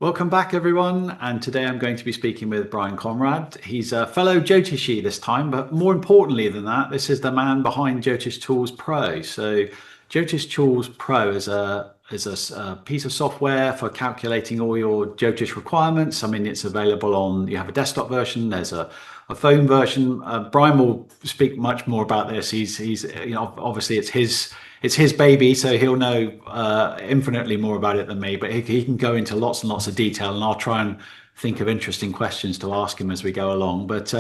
Welcome back, everyone. And today I'm going to be speaking with Brian Conrad. He's a fellow Jyotishi this time, but more importantly than that, this is the man behind Jyotish Tools Pro. So, Jyotish Tools Pro is a piece of software for calculating all your Jyotish requirements. I mean, it's available on. You have a desktop version. There's a phone version. Brian will speak much more about this. He's obviously it's his baby, so he'll know infinitely more about it than me, but he can go into lots and lots of detail, and I'll try and think of interesting questions to ask him as we go along. But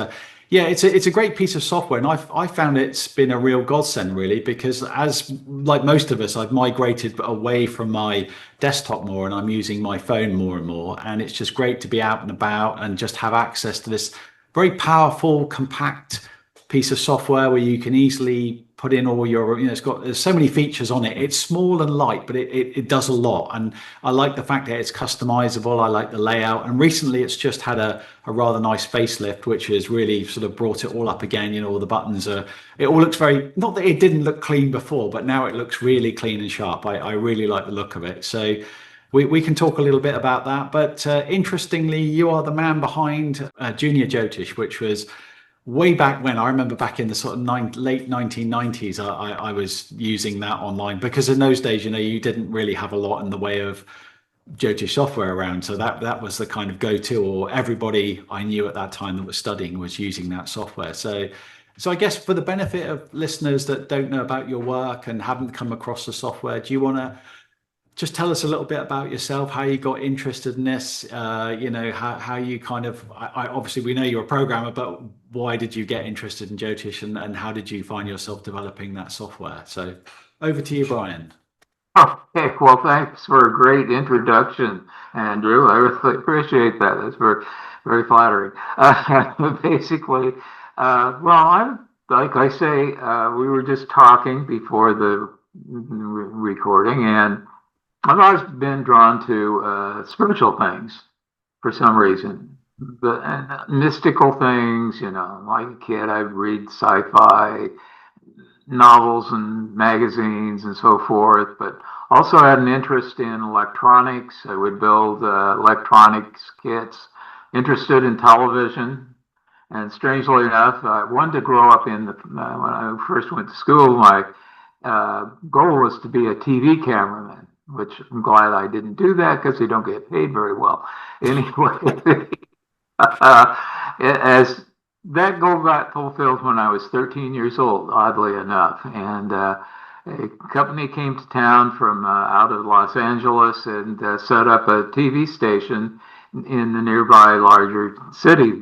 yeah, it's a great piece of software, and I found it's been a real godsend, really, because as like most of us, I've migrated away from my desktop more, and I'm using my phone more and more, and it's just great to be out and about and just have access to this very powerful, compact piece of software where you can easily put in all your, there's so many features on it. It's small and light, but it does a lot. And I like the fact that it's customizable. I like the layout. And recently it's just had a rather nice facelift, which has really sort of brought it all up again. All the buttons it all looks very, not that it didn't look clean before, but now it looks really clean and sharp. I really like the look of it. So we can talk a little bit about that. But interestingly, you are the man behind Junior Jyotish, which was way back when. I remember back in the sort of late 1990s, I was using that online, because in those days, you didn't really have a lot in the way of Jyotish software around. So that was the kind of go-to, or everybody I knew at that time that was studying was using that software. So I guess for the benefit of listeners that don't know about your work and haven't come across the software, do you want to just tell us a little bit about yourself, how you got interested in this, how you kind of, obviously we know you're a programmer, but why did you get interested in Jyotish, and how did you find yourself developing that software? So over to you, Brian. Okay, well, thanks for a great introduction, Andrew. I really appreciate that. That's very, very flattering. Basically, like I say, we were just talking before the recording, and I've always been drawn to spiritual things for some reason, and mystical things. Like a kid, I'd read sci-fi novels and magazines and so forth, but also had an interest in electronics. I would build electronics kits, interested in television. And strangely enough, I wanted to grow up when I first went to school, my goal was to be a TV cameraman, which I'm glad I didn't do that, because they don't get paid very well. Anyway, as that goal got fulfilled when I was 13 years old, oddly enough. And a company came to town from out of Los Angeles and set up a TV station in the nearby larger city.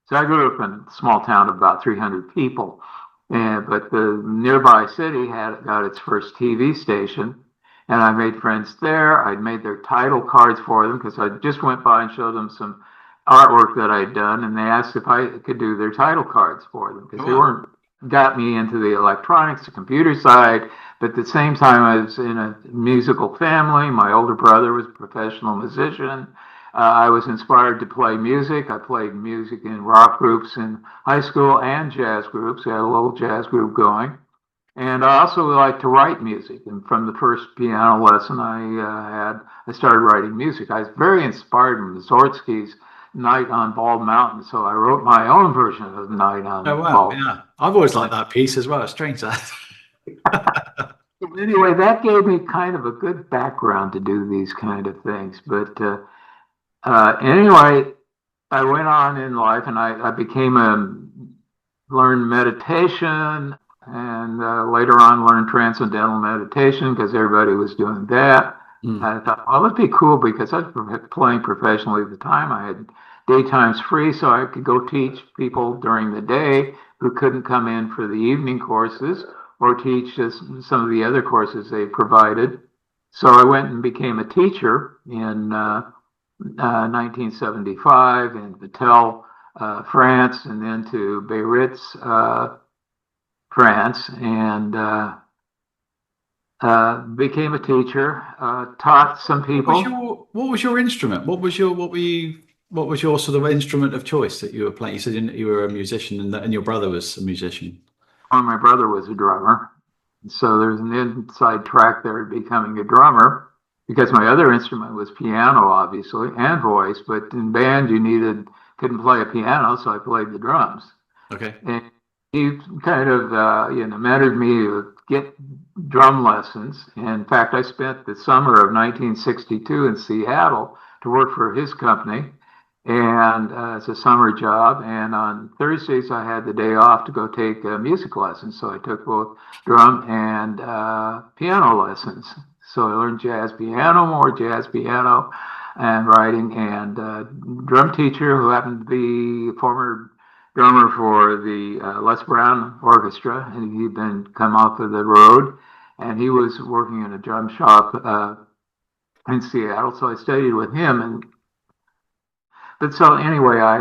So I grew up in a small town of about 300 people. But the nearby city got its first TV station. And I made friends there. I'd made their title cards for them, because I just went by and showed them some artwork that I'd done, and they asked if I could do their title cards for them, because they got me into the electronics, the computer side, but at the same time I was in a musical family. My older brother was a professional musician. I was inspired to play music. I played music in rock groups in high school and jazz groups. We had a little jazz group going. And I also like to write music. And from the first piano lesson I started writing music. I was very inspired from Mussorgsky's Night on Bald Mountain, so I wrote my own version of Night on Bald. Yeah, I've always liked that piece as well. It's strange that. Anyway, that gave me kind of a good background to do these kind of things. But anyway, I went on in life, and I learned meditation, and later on learned transcendental meditation, because everybody was doing that. I thought, well, it'd be cool, because I was playing professionally at the time. I had daytimes free, so I could go teach people during the day who couldn't come in for the evening courses, or teach some of the other courses they provided. So I went and became a teacher in 1975 in Vatel, France, and then to Biarritz, France, and became a teacher, taught some people. What was your instrument? What was your sort of instrument of choice that you were playing? You said you were a musician, and your brother was a musician. Well, my brother was a drummer, so there's an inside track there to becoming a drummer. because my other instrument was piano, obviously, and voice. But in band, you couldn't play a piano, so I played the drums. Okay. And he kind of, mentored me to get drum lessons. In fact, I spent the summer of 1962 in Seattle to work for his company, and it's a summer job. And on Thursdays, I had the day off to go take music lessons. So I took both drum and piano lessons. So I learned more jazz piano, and writing. And drum teacher who happened to be a former drummer for the Les Brown Orchestra, and he'd been come off of the road, and he was working in a drum shop in Seattle. So I studied with him, but so anyway, I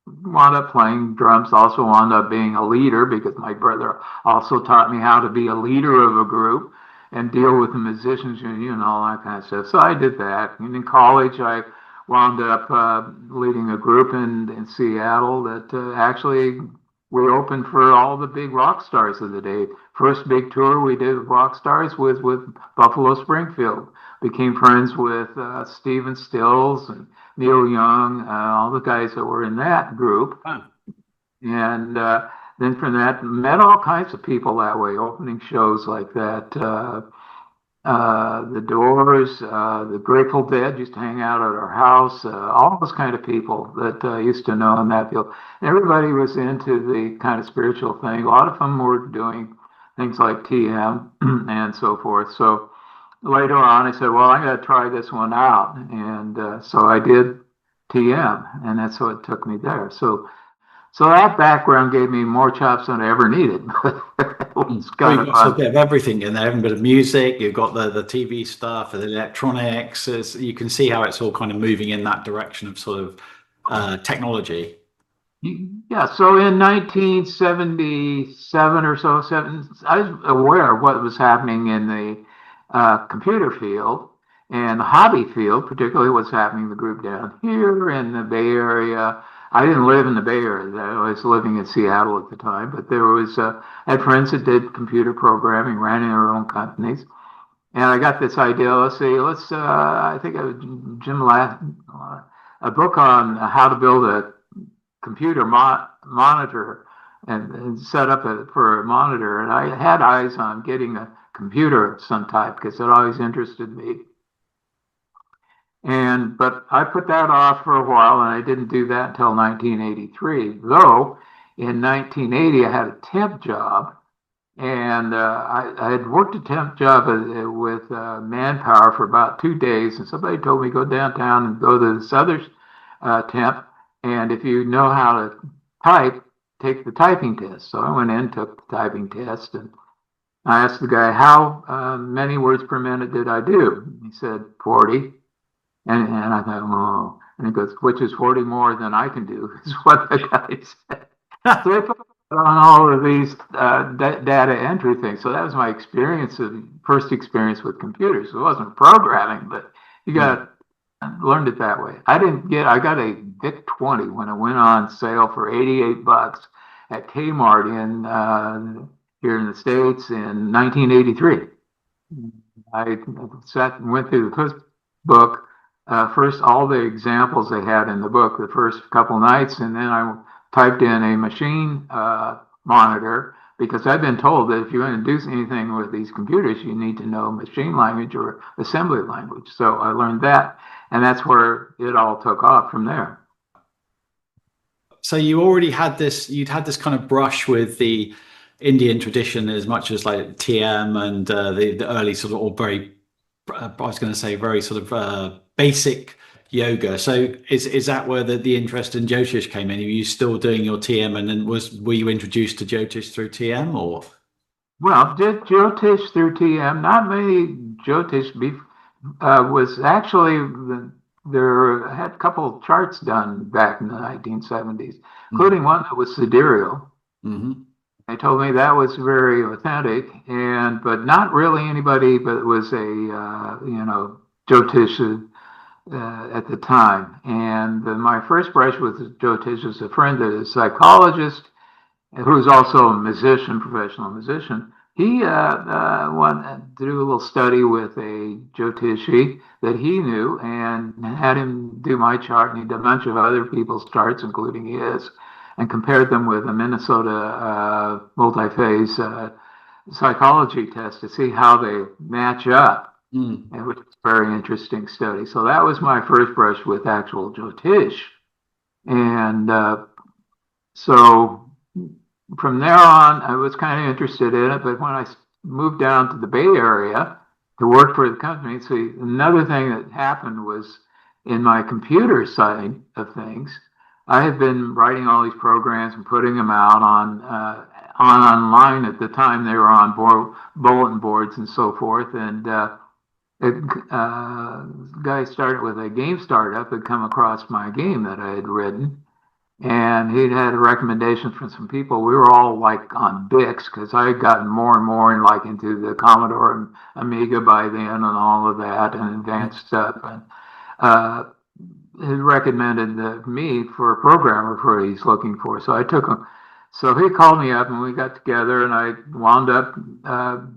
wound up playing drums. Also wound up being a leader because my brother also taught me how to be a leader of a group and deal with the musicians, and all that kind of stuff. So I did that. And in college, I wound up leading a group in Seattle that actually we opened for all the big rock stars of the day. First big tour we did with rock stars was with Buffalo Springfield. Became friends with Stephen Stills and Neil Young, all the guys that were in that group. Wow. And then from that, met all kinds of people that way, opening shows like that. The Doors, the Grateful Dead used to hang out at our house, all those kind of people that used to know in that field. And everybody was into the kind of spiritual thing. A lot of them were doing things like TM and so forth. So later on, I said, well, I got to try this one out. And so I did TM, and that's what took me there. So that background gave me more chops than I ever needed. You've got a bit of everything in there, a bit of music, you've got the TV stuff, the electronics. You can see how it's all kind of moving in that direction of sort of technology. Yeah, so in 1977 or so, I was aware of what was happening in the computer field and the hobby field, particularly what's happening in the group down here in the Bay Area. I didn't live in the Bay Area. I was living in Seattle at the time, but there was I had friends that did computer programming, ran their own companies, and I got this idea. I think Jim a book on how to build a computer monitor and set up for a monitor, and I had eyes on getting a computer of some type because it always interested me. But I put that off for a while, and I didn't do that until 1983. Though in 1980, I had a temp job, and I had worked a temp job with Manpower for about 2 days, and somebody told me go downtown and go to this other temp, and if you know how to type, take the typing test. So I went in, took the typing test, and I asked the guy, how many words per minute did I do? He said 40. And I thought, oh, and he goes, which is 40 more than I can do, is what the guy said. So I put on all of these data entry things. So that was my first experience with computers. It wasn't programming, but learned it that way. I got a VIC 20 when it went on sale for $88 at Kmart here in the States in 1983. I sat and went through the book. First, all the examples they had in the book the first couple nights, and then I typed in a machine monitor because I've been told that if you're going to do anything with these computers, you need to know machine language or assembly language. So I learned that, and that's where it all took off from there. So you already had you'd had this kind of brush with the Indian tradition as much as like TM and the early sort of, or very, I was going to say very sort of basic yoga. So is that where the interest in Jyotish came in? Are you still doing your TM, and then were you introduced to Jyotish through TM, or? Well, did Jyotish through TM. Not many Jyotish was actually there had a couple of charts done back in the 1970s, including one that was sidereal. Mm-hmm. They told me that was very authentic, but not really anybody, but it was Jyotish at the time. And my first brush with Jyotish is a friend that is a psychologist who's also a musician, professional musician, he wanted to do a little study with a Jyotishi that he knew and had him do my chart, and he did a bunch of other people's charts, including his, and compared them with a Minnesota multi-phase psychology test to see how they match up, and which is a very interesting study. So that was my first brush with actual Jyotish. And so from there on, I was kind of interested in it. But when I moved down to the Bay Area to work for the company, see, another thing that happened was in my computer side of things, I had been writing all these programs and putting them out on online. At the time, they were on bulletin boards and so forth. And guy started with a game startup had come across my game that I had written, and he'd had a recommendation from some people. We were all like on Bix because I had gotten more and more like into the Commodore and Amiga by then and all of that and advanced stuff. And he recommended me for a programmer for what he's looking for. So I took him. So he called me up and we got together, and I wound up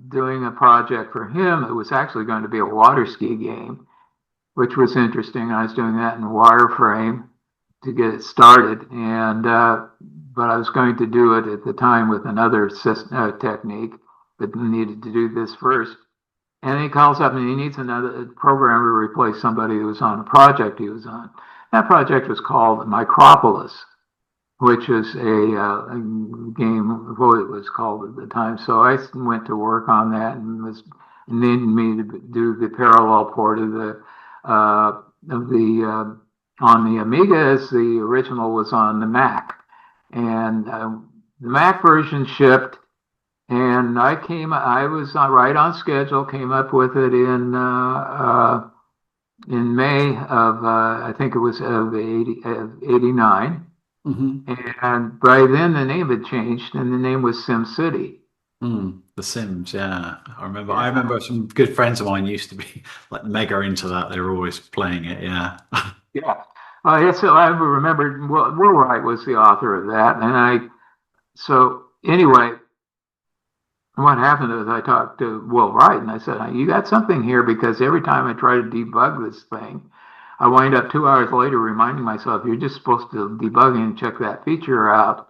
doing a project for him. It was actually going to be a water ski game, which was interesting. I was doing that in wireframe to get it started, and but I was going to do it at the time with another technique, but needed to do this first. And he calls up and he needs another programmer to replace somebody who was on a project he was on. That project was called Micropolis, which is a game, what it was called at the time. So I went to work on that and was needed me to do the parallel port of the on the Amiga, as the original was on the Mac, and the Mac version shipped. And I was right on schedule. Came up with it in May of I think it was of '89. And by then the name had changed, and the name was SimCity. The Sims, yeah. I remember some good friends of mine used to be like mega into that. They were always playing it, yeah. Yeah. So I remembered Will Wright was the author of that. And so anyway, what happened is I talked to Will Wright and I said, you got something here, because every time I try to debug this thing, I wind up 2 hours later reminding myself, you're just supposed to debug and check that feature out.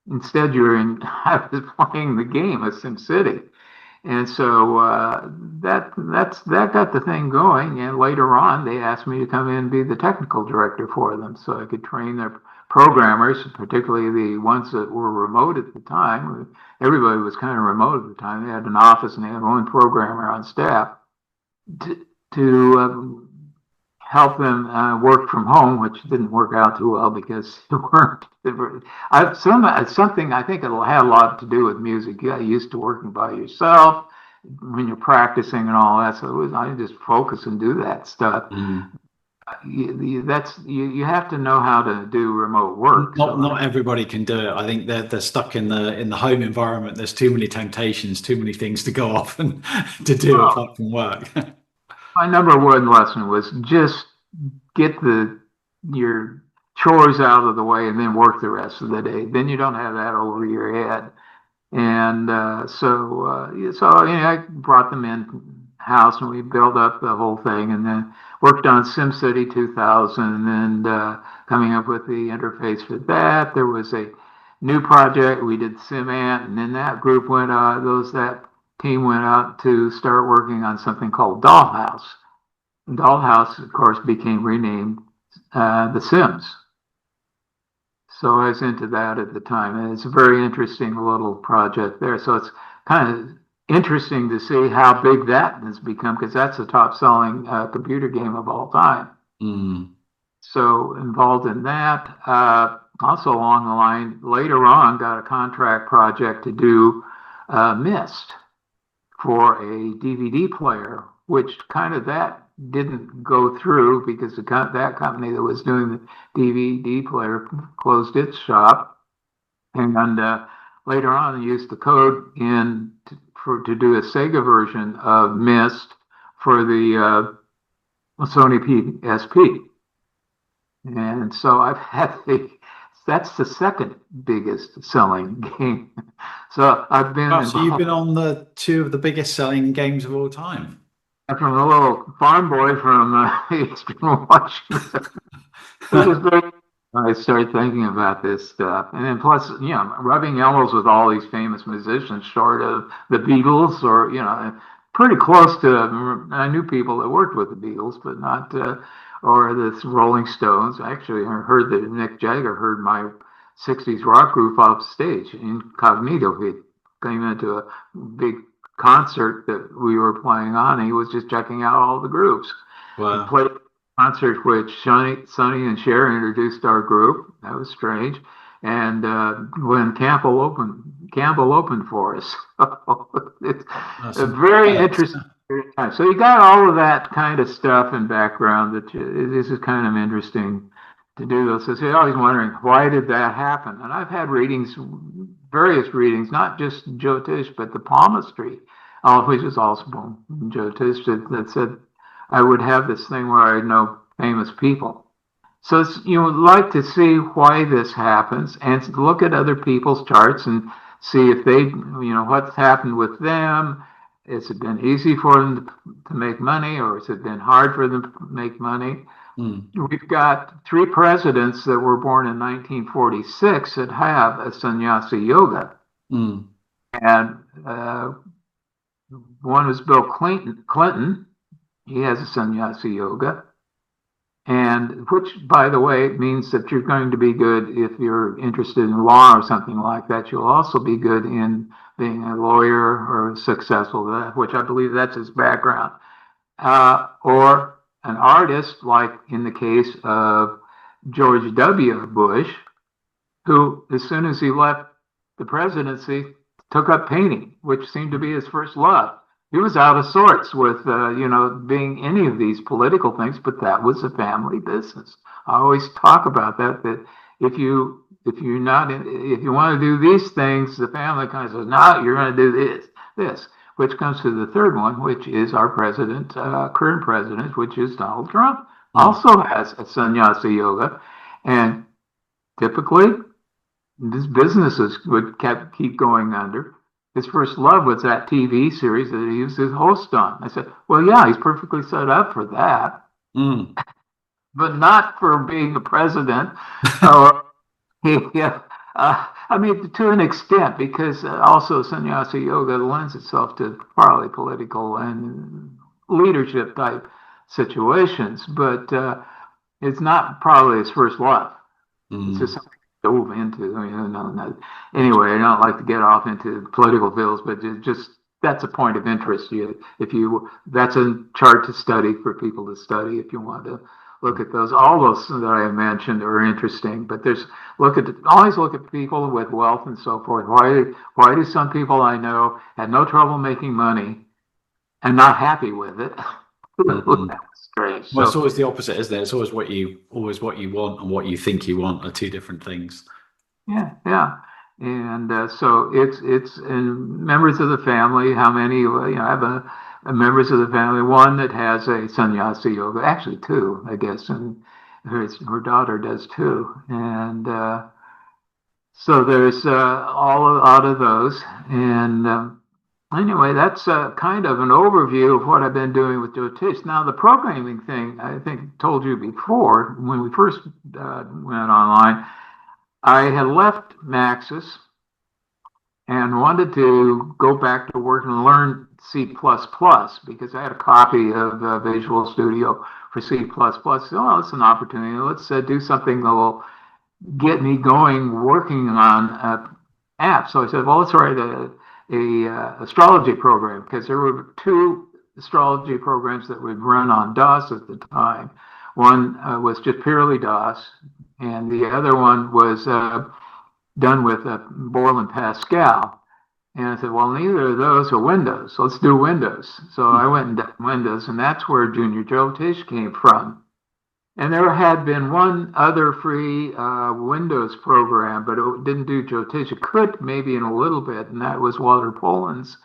Instead, I was playing the game of SimCity. And so that got the thing going. And later on, they asked me to come in and be the technical director for them, so I could train their programmers, particularly the ones that were remote at the time. Everybody was kind of remote at the time. They had an office and they had one programmer on staff to help them work from home, which didn't work out too well because it weren't. Something I think it'll have a lot to do with music. You got used to working by yourself when you're practicing and all that. So I just focus and do that stuff. You have to know how to do remote work. Not everybody can do it. I think they're stuck in the home environment. There's too many temptations, too many things to go off and to do apart from work. My number one lesson was just get your chores out of the way and then work the rest of the day. Then you don't have that over your head. And so I brought them in house and we built up the whole thing, and then worked on SimCity 2000, and coming up with the interface for that. There was a new project. We did SimAnt, and then that group that team went out to start working on something called Dollhouse. And Dollhouse, of course, became renamed The Sims. So I was into that at the time, and it's a very interesting little project there. So it's kind of interesting to see how big that has become, because that's the top-selling computer game of all time. So involved in that. Also along the line, later on, got a contract project to do Myst for a DVD player, which kind of that didn't go through because that company that was doing the DVD player closed its shop. And later on, they used the code to do a Sega version of Myst for the Sony PSP. And so I've had the that's the second biggest selling game. So I've been Wow, so you've been involved. on the two of the biggest selling games of all time. From a little farm boy from Eastern Washington. It was very. I started thinking about this stuff, and then plus, rubbing elbows with all these famous musicians, short of the Beatles, or pretty close to. I knew people that worked with the Beatles, but not, or the Rolling Stones. Actually, I heard that Mick Jagger heard my '60s rock group off stage incognito. He came into a big concert that we were playing on, and he was just checking out all the groups. We Wow. played concert which Sonny and Cher introduced our group. That was strange. And when Campbell opened for us, it's That's a very incredible. interesting time. So you got all of that kind of stuff in background that this is kind of interesting to do those. So you're always wondering, why did that happen? And I've had readings, various readings, not just Jyotish, but the palmistry, which is also Jyotish, that said I would have this thing where I know famous people. So you would like to see why this happens and look at other people's charts and see if they, what's happened with them. Has it been easy for them to make money, or has it been hard for them to make money? Mm, We've got three presidents that were born in 1946 that have a sannyasi yoga. mm, And one was Bill Clinton. He has a sannyasi yoga. And which, by the way, means that you're going to be good if you're interested in law or something like that. You'll also be good in being a lawyer or successful, which I believe that's his background. Or an artist, like in the case of George W. Bush, who, as soon as he left the presidency, took up painting, which seemed to be his first love. He was out of sorts with, being any of these political things, but that was a family business. I always talk about that if you want to do these things, the family kind of says, no, you're going to do this, which comes to the third one, which is our president, current president, which is Donald Trump, mm. also has a sannyasa yoga. And typically, these businesses would keep going under. His first love was that TV series that he was his host on. I said, well, yeah, he's perfectly set up for that, Mm. but not for being a president. Or, yeah, I mean, to an extent, because also sannyasa yoga lends itself to probably political and leadership type situations, but it's not probably his first love. It's just Mm. something I dove into. Anyway, I don't like to get off into political fields, but just that's a point of interest. That's a chart to study for people to study if you want to look at those. All those that I mentioned are interesting, but always look at people with wealth and so forth. Why do some people I know had no trouble making money and not happy with it? Mm. That's strange. Well, it's So always the opposite, isn't it? It's always what you want and what you think you want are two different things. yeah, and so it's members of the family. How many? I have a members of the family. One that has a sannyasa yoga, actually two, I guess, and her daughter does too. And so there's all out of those. And anyway, that's kind of an overview of what I've been doing with Jyotish. Now, the programming thing, I think, told you before when we first went online. I had left Maxis and wanted to go back to work and learn C++ because I had a copy of Visual Studio for C++. So, it's an opportunity. Let's do something that will get me going working on apps. So I said, well, let's write a astrology program, because there were two astrology programs that would run on DOS at the time. One was just purely DOS, and the other one was done with Borland Pascal. And I said, well, neither of those are Windows, so let's do Windows. So I went and did Windows, and that's where Junior Jyotish came from. And there had been one other free Windows program, but it didn't do Jyotish. It could maybe in a little bit, and that was Walter Poland's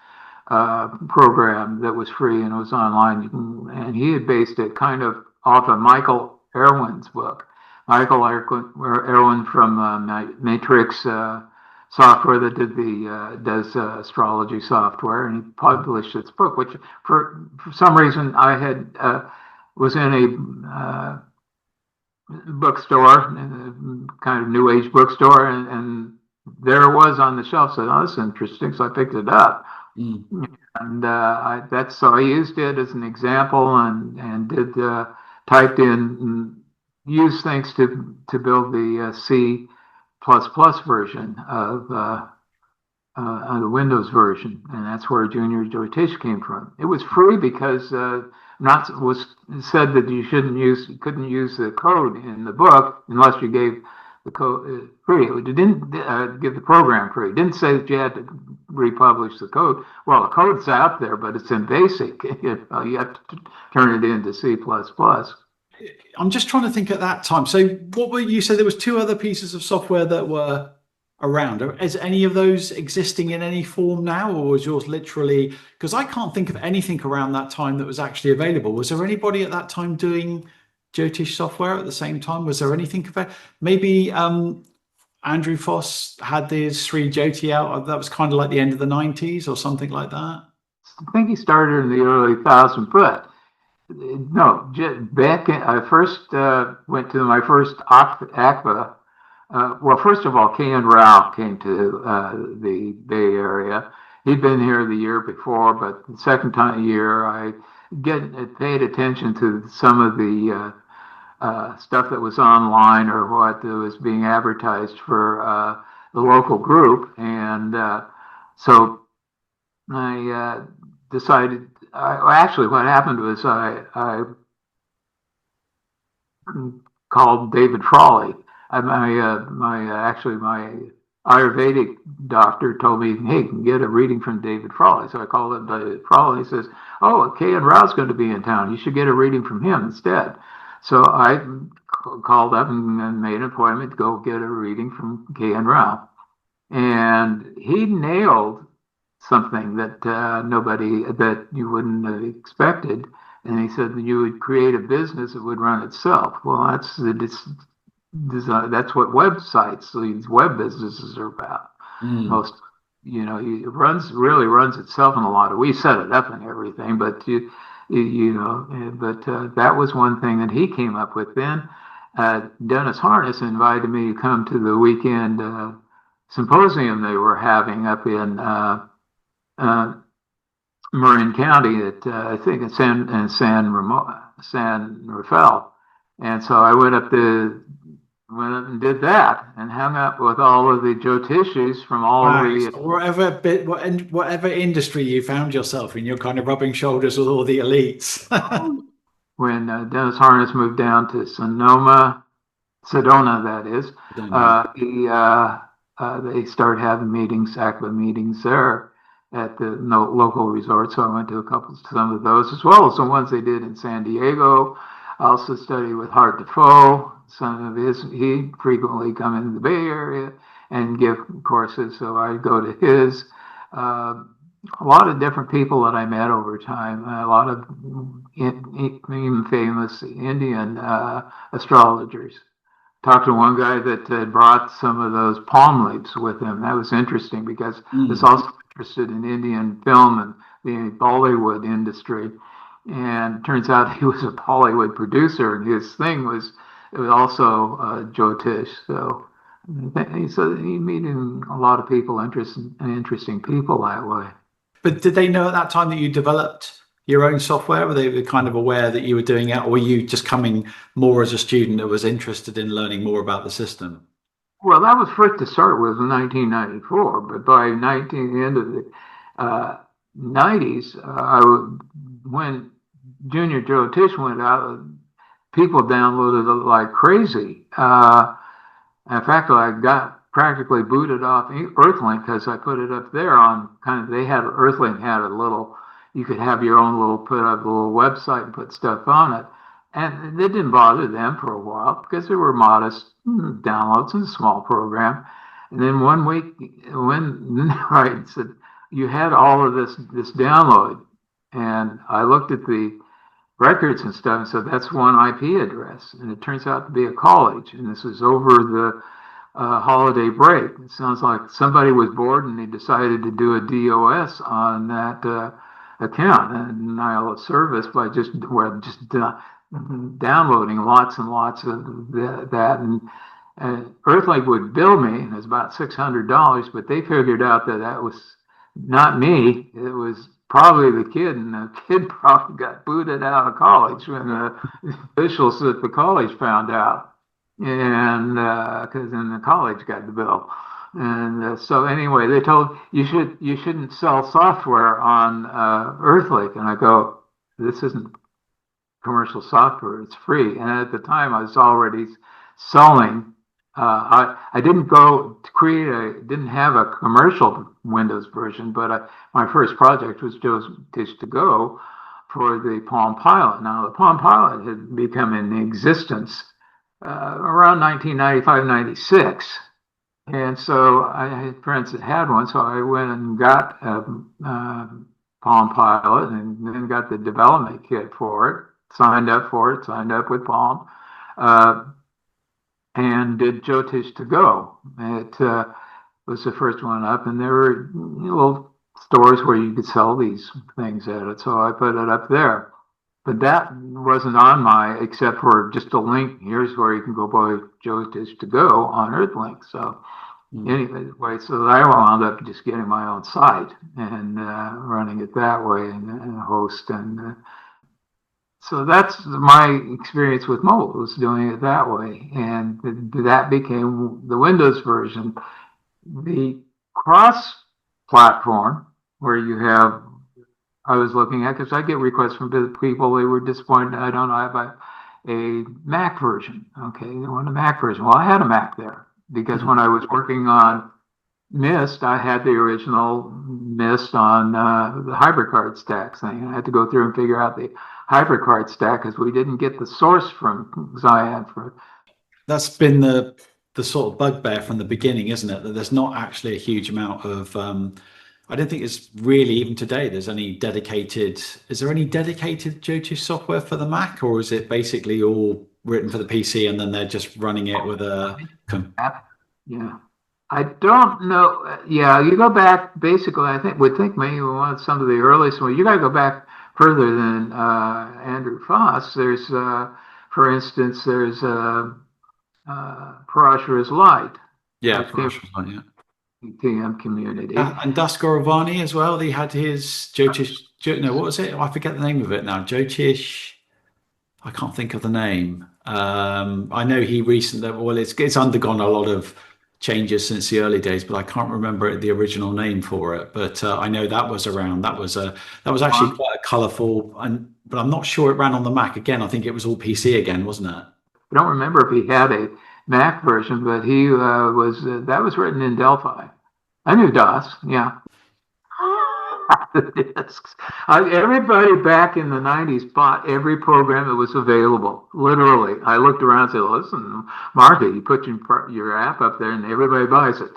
program that was free and it was online. And he had based it kind of off of Michael Irwin's book. Michael Irwin from Matrix software that does astrology software, and he published this book, which for some reason I had was in a bookstore, kind of new age bookstore, and there it was on the shelf. So, oh, this is interesting. So I picked it up, and so I used it as an example, and did typed in use things to build the C++ version of the Windows version, and that's where Junior Jyotish came from. It was free because was said that you couldn't use the code in the book unless you gave the code free. It didn't give the program free. It didn't say that you had to republish the code. Well, the code's out there, but it's in BASIC. You have to turn it into C++. I'm just trying to think at that time. So what were you said there was two other pieces of software that were around. Is any of those existing in any form now, or was yours literally, because I can't think of anything around that time that was actually available. Was there anybody at that time doing Jyotish software at the same time? Was there anything about maybe Andrew Foss had his Sri Jyoti out? That was kind of like the end of the 90s or something like that. I think he started in the early 2000s, but no, back in, I first went to my first ACPA. Well, first of all, K.N. Rao came to the Bay Area. He'd been here the year before, but the second year I paid attention to some of the stuff that was online or what was being advertised for the local group, and so I decided. Actually, what happened was I called David Frawley. My Ayurvedic doctor told me, hey, you can get a reading from David Frawley. So I called up David Frawley. He says, oh, K.N. Rao's going to be in town. You should get a reading from him instead. So I called up and made an appointment to go get a reading from K.N. Rao. And he nailed something that that you wouldn't have expected. And he said that you would create a business that would run itself. Well, that's what websites, these web businesses are about. Most, it really runs itself in a lot of. We set it up and everything, but that was one thing that he came up with. Then Dennis Harness invited me to come to the weekend symposium they were having up in Marin County at I think it's San Rafael, and so I went up and did that and hung up with all of the Jyotishis from all of the whatever industry you found yourself in. You're kind of rubbing shoulders with all the elites. When Dennis Harness moved down to Sedona, that is, they started having meetings, ACPA meetings there at the local resort. So I went to some of those, as well as the ones they did in San Diego. I also studied with Hart Defoe. He frequently come into the Bay Area and give courses, so I go to his. A lot of different people that I met over time. A lot of even famous Indian astrologers. Talked to one guy that brought some of those palm leaves with him. That was interesting because he's also interested in Indian film and the Bollywood industry. And it turns out he was a Bollywood producer, and his thing was also Jyotish. So he meeting a lot of people, interesting people that way. But did they know at that time that you developed your own software? Were they kind of aware that you were doing it, or were you just coming more as a student that was interested in learning more about the system? Well, that was first to start with in 1994, but by the end of the 90s, when Junior Jyotish went out, people downloaded it like crazy. In fact, I got practically booted off Earthlink because I put it up there on Earthlink had a little, you could have your own put up a little website and put stuff on it. And it didn't bother them for a while because there were modest downloads in a small program. And then one week, when I said, you had all of this download, and I looked at the records and stuff. And so that's one IP address, and it turns out to be a college. And this was over the holiday break. It sounds like somebody was bored and they decided to do a DOS on that account, a denial of service, by just downloading lots and lots of that. And Earthlink would bill me, and it was about $600, but they figured out that was not me. It was probably the kid, and the kid probably got booted out of college when the officials at the college found out. And because then the college got the bill, and so anyway, they told you shouldn't sell software on Earthlink, and I go, this isn't commercial software; it's free. And at the time, I was already selling. I didn't go to didn't have a commercial Windows version, but my first project was Jyotish to Go for the Palm Pilot. Now the Palm Pilot had become in existence around 1995, 96. And so I had friends that had one, so I went and got a Palm Pilot and then got the development kit for it, signed up with Palm, and did Jyotish to Go. It was the first one up, and there were little stores where you could sell these things at it, so I put it up there. But that wasn't on except for just a link. Here's where you can go buy Jyotish to Go on Earthlink. So anyway, so I wound up just getting my own site and running it that way and host. And so that's my experience with mobile, was doing it that way. And that became the Windows version. The cross-platform, where you have, I was looking at, because I get requests from people, they were disappointed I don't have a Mac version. Okay, they want a Mac version. Well, I had a Mac there, because when I was working on Mist, I had the original Mist on the hybrid card stack thing. I had to go through and figure out the hybrid card stack, because we didn't get the source from Xyan. That's been the sort of bugbear from the beginning, isn't it? That there's not actually a huge amount of I don't think it's really, even today, is there any dedicated Jyotish software for the Mac, or is it basically all written for the PC and then they're just running it with a... Yeah. I don't know. Yeah, you go back, basically, would think maybe one of some of the earliest ones. You got to go back further than Andrew Foss. There's, for instance, there's Parashara's Light. Yeah, Parashara's Light, yeah. TM community. And Dasgauravani as well. He had his Jyotish. No, what was it? I forget the name of it now. Jyotish. I can't think of the name. I know he recently. Well, it's undergone a lot of changes since the early days, but I can't remember the original name for it. But I know that was around. That was actually quite a colourful. But I'm not sure it ran on the Mac again. I think it was all PC again, wasn't it? I don't remember if he had a Mac version, but he that was written in Delphi. I knew DOS, yeah. The discs. Everybody back in the 90s bought every program that was available. Literally, I looked around and said, "Listen, market, you put your app up there, and everybody buys it."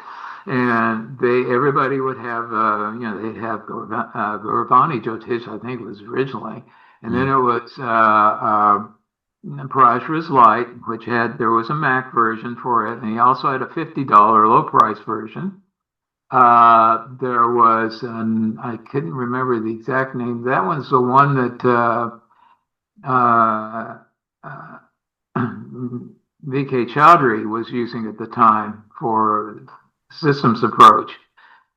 And everybody would have, they'd have Gauravani Jyotish, I think it was originally, and then it was Parashara's Light, which there was a Mac version for it, and he also had a $50 low price version. There was, I couldn't remember the exact name. That one's the one that VK Chowdhury was using at the time for Systems Approach.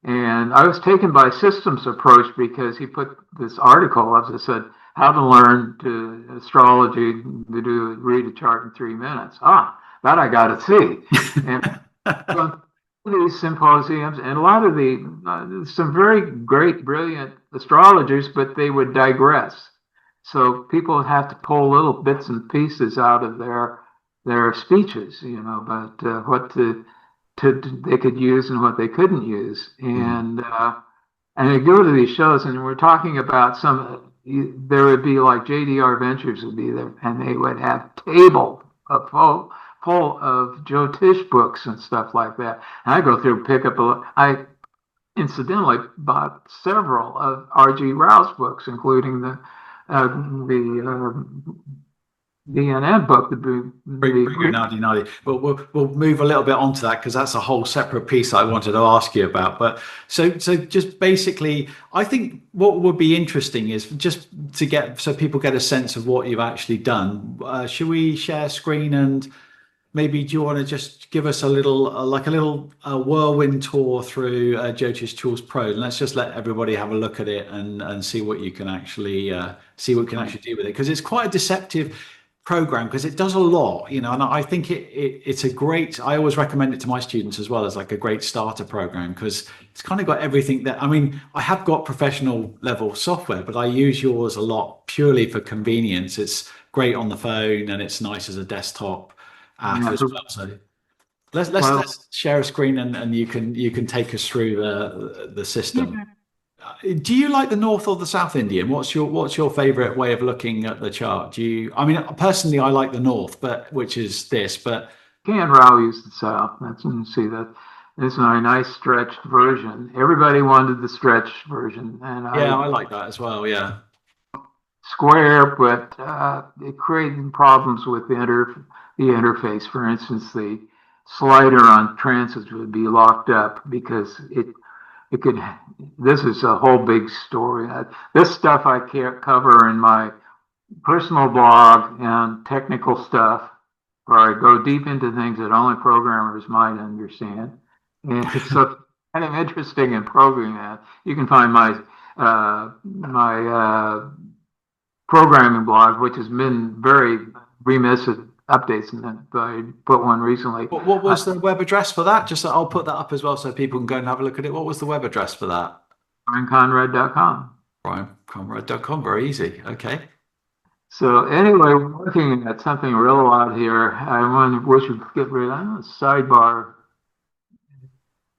And I was taken by Systems Approach because he put this article up that said, how to learn astrology to read a chart in 3 minutes. That I got to see. And these symposiums, and a lot of some very great, brilliant astrologers, but they would digress. So people would have to pull little bits and pieces out of their speeches, but what they could use and what they couldn't use. And they go to these shows, and we're talking about there would be like JDR Ventures would be there, and they would have table full of Jyotish books and stuff like that. And I go through and pick up I incidentally bought several of R.G. Rao's books, including the DNN book, Bhrigu, Nadi. We'll move a little bit onto that because that's a whole separate piece I wanted to ask you about. But so just basically, I think what would be interesting is just to get so people get a sense of what you've actually done. Should we share screen and maybe do you want to just give us a little whirlwind tour through Jyotish Tools Pro? And let's just let everybody have a look at it and see what you can actually do with it because it's quite a deceptive program because it does a lot, you know, and I think it's a great, I always recommend it to my students as well as like a great starter program because it's kind of got everything that, I mean, I have got professional level software, but I use yours a lot purely for convenience. It's great on the phone and it's nice as a desktop app as well. So let's share a screen and you can take us through the system. Do you like the North or the South Indian? What's your favorite way of looking at the chart? I mean, personally, I like the North, which is this, but Can Rao used the South. That's when you see that. This is a nice stretched version. Everybody wanted the stretched version, and I like that as well. Yeah, square, but it created problems with the interface. For instance, the slider on transits would be locked up because it could. This is a whole big story. This stuff I can't cover in my personal blog and technical stuff, where I go deep into things that only programmers might understand. And it's so kind of interesting in programming that you can find my programming blog, which has been very remiss at updates, and then I put one recently. What was the web address for that? Just I'll put that up as well so people can go and have a look at it. What was the web address for that? BrianConrad.com. BrianConrad.com. Very easy. Okay. So anyway, looking at something real out here, I wish we could get rid of the sidebar.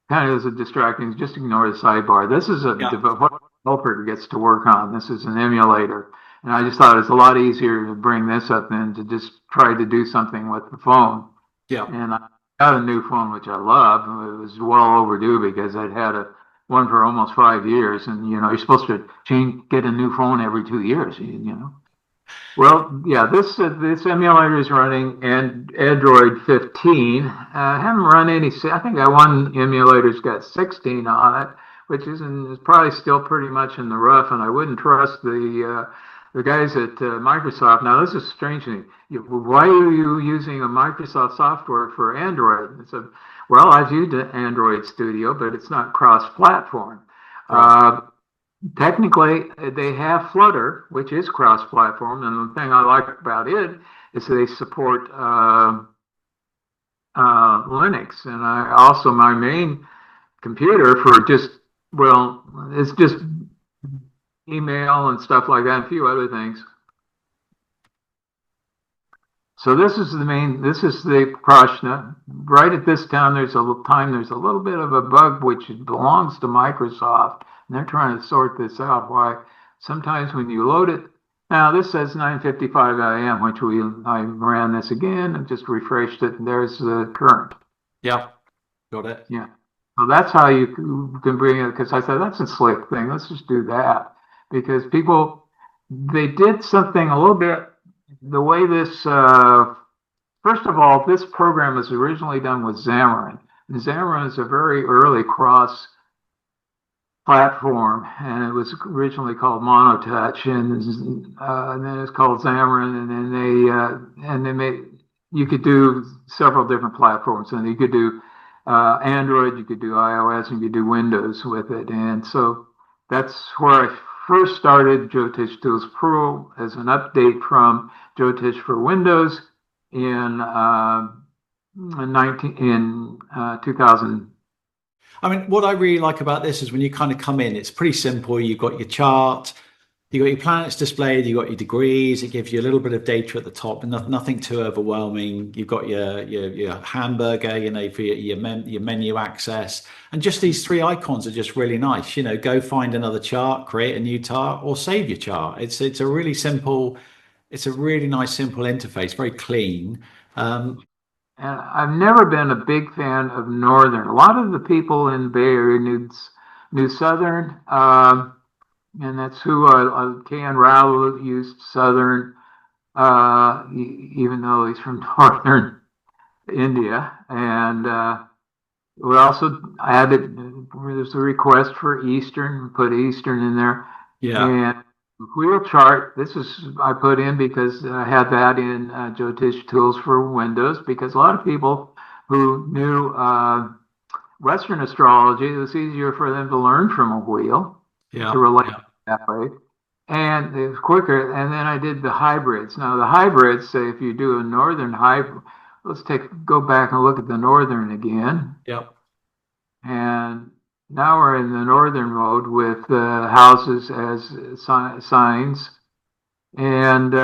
Kind of is a distracting. Just ignore the sidebar. This is what the developer gets to work on. This is an emulator. And I just thought it's a lot easier to bring this up than to just try to do something with the phone. Yeah. And I got a new phone, which I love. It was well overdue because I'd had one for almost 5 years. And, you know, you're supposed to get a new phone every 2 years, you know. Well, yeah, this emulator is running Android 15. I haven't run any. I think one emulator's got 16 on it, which is probably still pretty much in the rough. And I wouldn't trust the guys at Microsoft. Now, this is a strange thing. Why are you using a Microsoft software for Android? I said, well, I've used Android Studio, but it's not cross-platform. Right. Technically, they have Flutter, which is cross-platform, and the thing I like about it is they support Linux. And my main computer for it's just email and stuff like that, and a few other things. So this is the Prashna. Right at this time, there's a little bit of a bug which belongs to Microsoft, and they're trying to sort this out. Why sometimes when you load it, now this says 9:55 a.m., which I ran this again and just refreshed it, and there's the current. Yeah, got it. Yeah. So that's how you can bring it, because I said, that's a slick thing. Let's just do that. Because they did something a little bit, the way this, first of all, this program was originally done with Xamarin. And Xamarin is a very early cross platform, and it was originally called Monotouch, and then it's called Xamarin, and then you could do several different platforms, and you could do Android, you could do iOS, and you could do Windows with it. And so that's where I first started Jyotish Tools Pro as an update from Jyotish for Windows in 2000. I mean, what I really like about this is when you kind of come in, it's pretty simple. You've got your chart, you've got your planets displayed, you've got your degrees. It gives you a little bit of data at the top, and nothing too overwhelming. You've got your hamburger, you know, for your menu access, and just these three icons are just really nice. You know, go find another chart, create a new chart, or save your chart. It's a really simple. It's a really nice, simple interface, very clean. And I've never been a big fan of Northern. A lot of the people in the Bay Area knew Southern. and that's who K.N. Rao used Southern, even though he's from Northern India. And we also added, there's a request for Eastern, put Eastern in there. Yeah. And wheel chart, this is, I put in because I had that in Jyotish Tools for Windows, because a lot of people who knew Western astrology, it was easier for them to learn from a wheel, Yeah. to relate Yeah. that way. And it was quicker. And then I did the hybrids. Now the hybrids, say if you do a northern hybrid, let's go back and look at the northern again. Yeah. And now we're in the northern mode with houses as signs. And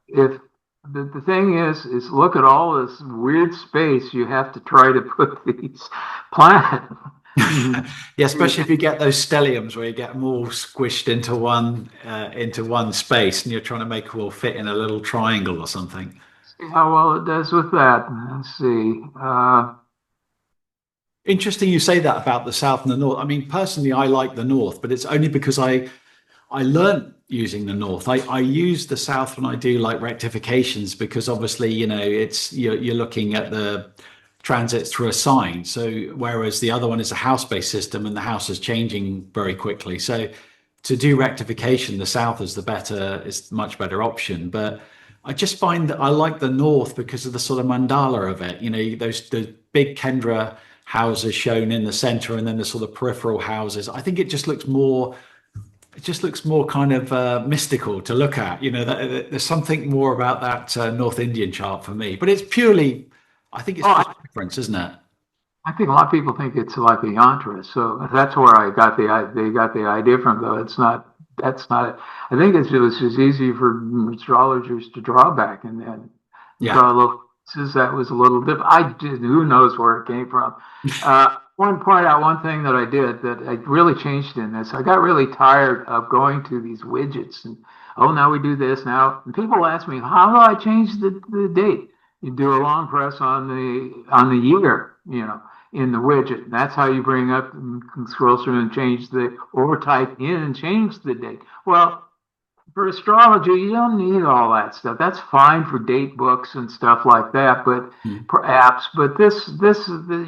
if the thing is look at all this weird space you have to try to put these planets. Yeah, especially if you get those stelliums where you get them all squished into one space, and you're trying to make them all fit in a little triangle or something. See how well it does with that. Let's see. Interesting you say that about the south and the north. I mean, personally, I like the north, but it's only because I learned using the north. I use the south when I do like rectifications, because obviously, it's you're looking at the transits through a sign. So whereas the other one is a house-based system and the house is changing very quickly. So to do rectification, the south is much better option. But I just find that I like the north because of the sort of mandala of it. The big Kendra houses shown in the center, and then the sort of peripheral houses. I think it just looks more kind of mystical to look at. There's something more about that North Indian chart for me, but it's purely, I think it's just preference, isn't it? I think a lot of people think it's like a yantra, so that's where they got the idea from. Though it's not. That's not. I think it was just easy for astrologers to draw back and then draw little pieces. That was a little different. Who knows where it came from. One point out one thing that I did that I really changed in this. I got really tired of going to these widgets and now we do this now. And people ask me, how do I change the date? You do a long press on the year, in the widget. That's how you bring up and scroll through and change or type in and change the date. Well, for astrology, you don't need all that stuff. That's fine for date books and stuff like that, but for apps. But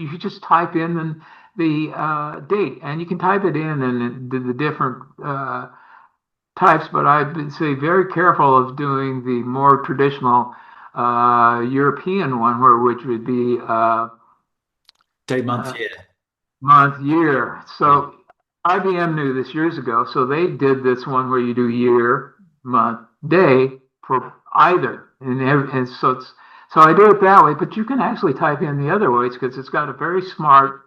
you just type in the date, and you can type it in and the different types. But I'd say very careful of doing the more traditional European one, which would be Day, month, year. month, year. So IBM knew this years ago, so they did this one where you do year, month, day for either, and so I do it that way. But you can actually type in the other ways because it's got a very smart,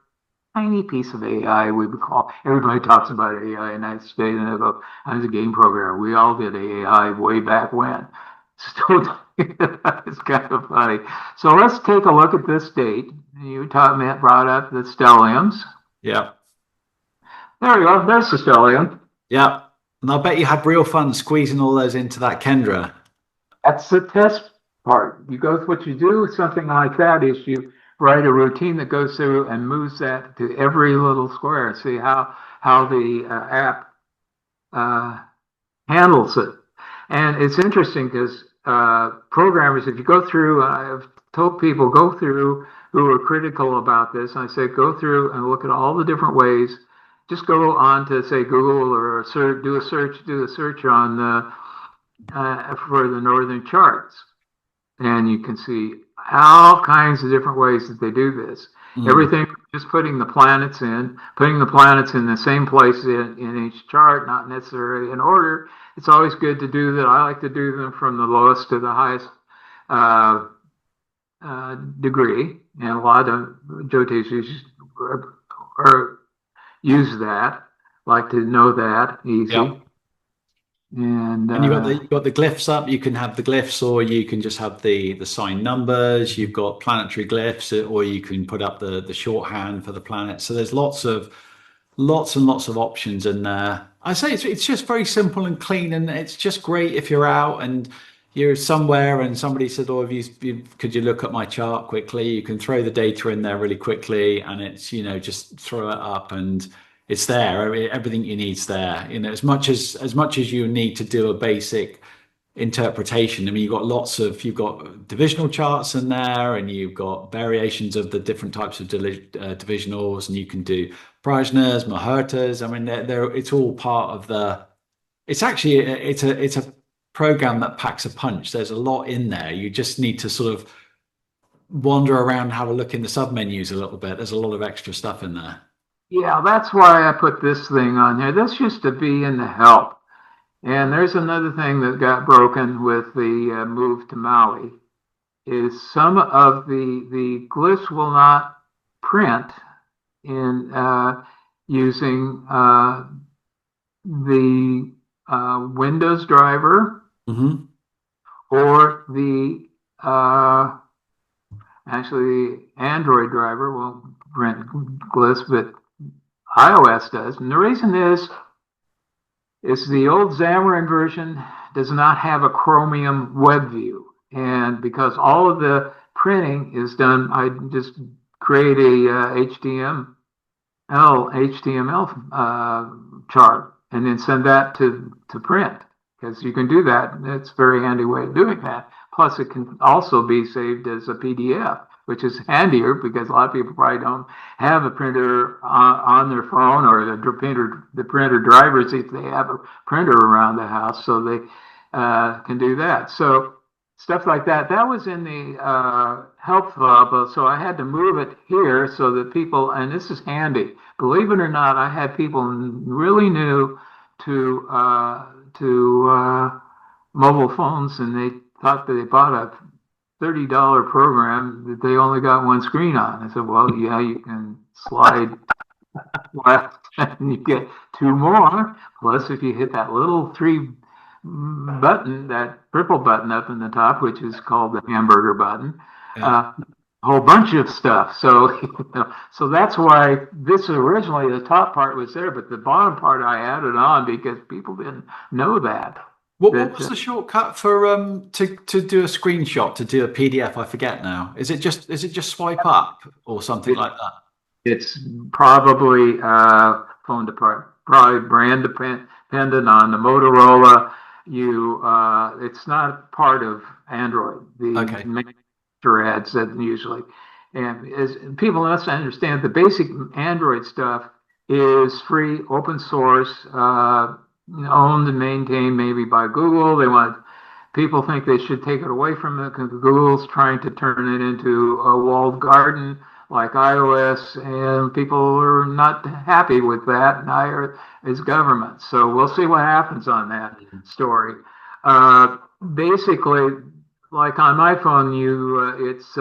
tiny piece of AI. We would call, everybody talks about AI in the United States, and I was a game programmer. We all did AI way back when. So it's kind of funny. So let's take a look at this date. You brought up the stelliums. Yeah. There we go. There's the stellium. Yeah. And I bet you had real fun squeezing all those into that Kendra. That's the test part. What you do with something like that is you write a routine that goes through and moves that to every little square. See how the app handles it. And it's interesting because programmers, if you go through, I've told people go through who are critical about this. I say go through and look at all the different ways. Just go on to say Google or do a search on for the northern charts, and you can see all kinds of different ways that they do this. Everything, just putting the planets in the same place in each chart, not necessarily in order. It's always good to do that. I like to do them from the lowest to the highest degree, and a lot of Jyotishis use that, like to know that easy. Yep. And you've got the glyphs up. You can have the glyphs, or you can just have the sign numbers. You've got planetary glyphs, or you can put up the shorthand for the planets. So there's lots and lots of options in there. I say it's just very simple and clean, and it's just great if you're out and you're somewhere and somebody said, "Oh, could you look at my chart quickly?" You can throw the data in there really quickly, and it's just throw it up, and it's there. I mean, everything you need's there. You know, as much as you need to do a basic interpretation. I mean, you've got divisional charts in there, and you've got variations of the different types of divisionals, and you can do prajnas, muhurtas. I mean, it's all part of the. It's actually it's a program that packs a punch. There's a lot in there. You just need to sort of wander around, have a look in the sub menus a little bit. There's a lot of extra stuff in there. Yeah, that's why I put this thing on there. This used to be in the help. And there's another thing that got broken with the move to Maui is some of the glyphs will not print in using the Windows driver Mm-hmm. or the actually Android driver won't print glyphs, but iOS does. And the reason is the old Xamarin version does not have a Chromium web view. And because all of the printing is done, I just create a HTML chart and then send that to print, because you can do that. It's a very handy way of doing that. Plus, it can also be saved as a PDF, which is handier because a lot of people probably don't have a printer on their phone, or the printer drivers if they have a printer around the house, so they can do that. So stuff like that. That was in the help hub, so I had to move it here so that people, and this is handy. Believe it or not, I had people really new to mobile phones, and they thought that they bought a $30 program that they only got one screen on. I said, well, yeah, you can slide left and you get two more. Plus, if you hit that little three button, that purple button up in the top, which is called the hamburger button, a whole bunch of stuff. So, so that's why this originally, the top part was there, but the bottom part I added on because people didn't know that. What was the shortcut for to do a screenshot, to do a PDF? I forget now. Is it just swipe up or something like that? It's probably phone department, probably brand dependent on the Motorola. It's not part of Android. The manufacturer adds that usually, and as people must understand, the basic Android stuff is free, open source. Owned and maintained maybe by Google. People think they should take it away from it because Google's trying to turn it into a walled garden like iOS, and people are not happy with that, and neither is government. So we'll see what happens on that story. Basically, like on my phone, it's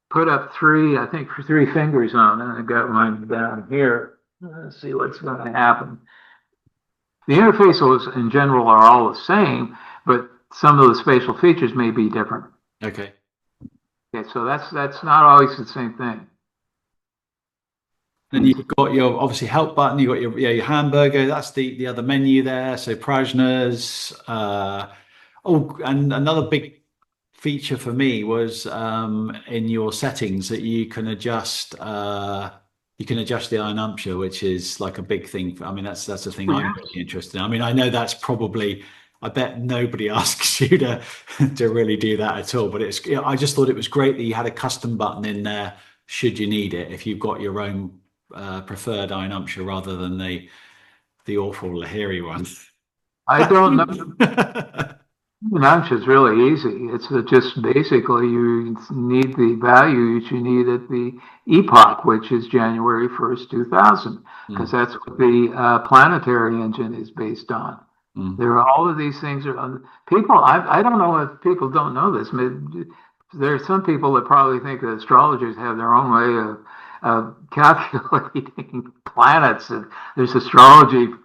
put up three fingers on it. I got mine down here. Let's see what's going to happen. The interfaces in general are all the same, but some of the spatial features may be different. Okay, so that's not always the same thing. Then you've got your obviously help button. You've got your hamburger. That's the other menu there. So prajnas. And another big feature for me was in your settings that you can adjust. You can adjust the eye nuptia, which is like a big thing. I mean, that's the thing I'm really interested in. I mean, I know that's probably, I bet nobody asks you to really do that at all. But I just thought it was great that you had a custom button in there should you need it, if you've got your own preferred eye nuptia rather than the awful Lahiri one. I don't know. Nuptia is really easy. It's just basically you need the values you need at the epoch, which is January 1st, 2000, because that's what the planetary engine is based on. There are all of these things. People, I don't know if people don't know this. There are some people that probably think that astrologers have their own way of calculating planets. And there's astronomy.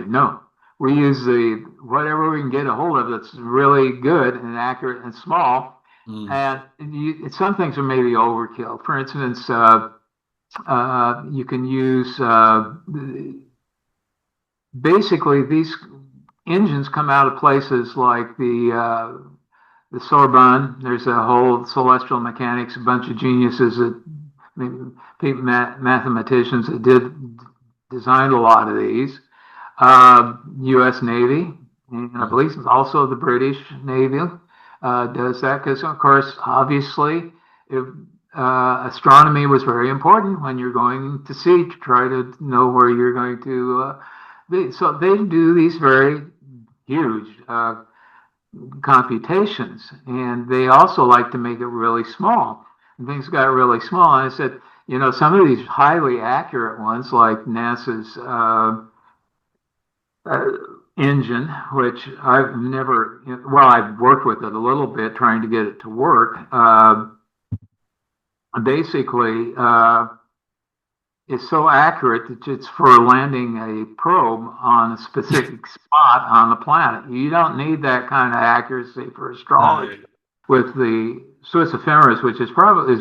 No. We use whatever we can get a hold of that's really good and accurate and small. And some things are maybe overkill. For instance, you can use basically these engines come out of places like the Sorbonne. There's a whole celestial mechanics, a bunch of geniuses that mathematicians that designed a lot of these. U.S. Navy, and I believe also the British Navy does that because, of course, obviously, astronomy was very important when you're going to sea to try to know where you're going to be. So they do these very huge computations, and they also like to make it really small. And things got really small, and I said, some of these highly accurate ones, like NASA's engine, which I've never, I've worked with it a little bit trying to get it to work. Basically, it's so accurate that it's for landing a probe on a specific spot on the planet. You don't need that kind of accuracy for astrology. With the Swiss ephemeris, which is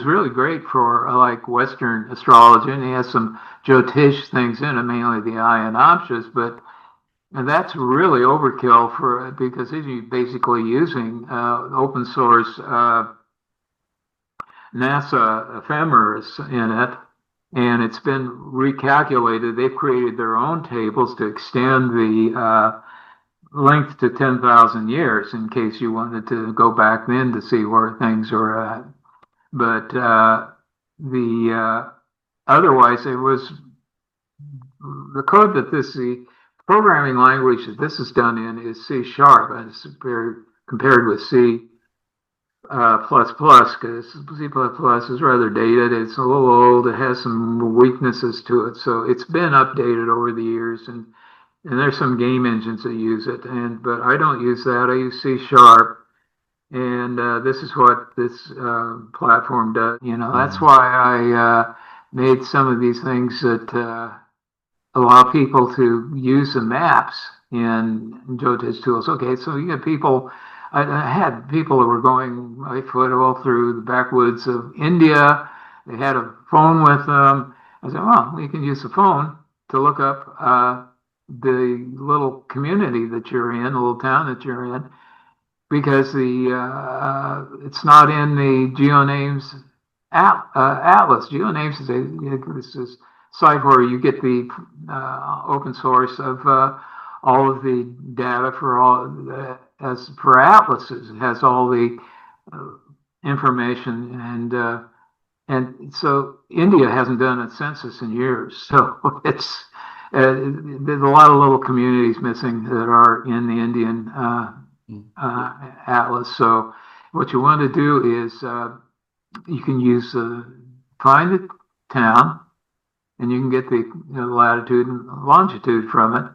really great for like Western astrology, and he has some Jyotish things in it, mainly the Ayanamshas, but that's really overkill because he's basically using open source NASA ephemeris in it, and it's been recalculated. They've created their own tables to extend the length to 10,000 years in case you wanted to go back then to see where things are at. But otherwise, it was the code that the programming language that this is done in is C#, and it's compared with C++, because C++ is rather dated. It's a little old. It has some weaknesses to it, so it's been updated over the years, and there's some game engines that use it, but I don't use that. I use C#, and this is what this platform does. That's why I made some of these things that allow people to use the maps in Jyotish Tools. Okay, so you get people. I had people that were going by foot all through the backwoods of India. They had a phone with them. I said, well, you can use the phone to look up the little community that you're in, the little town that you're in, because it's not in the GeoNames atlas. GeoNames is this site where you get the open source of all of the data for as for atlases. It has all the information, and so India hasn't done a census in years, so it's there's a lot of little communities missing that are in the Indian atlas. So what you want to do is you can find the town, and you can get the latitude and longitude from it.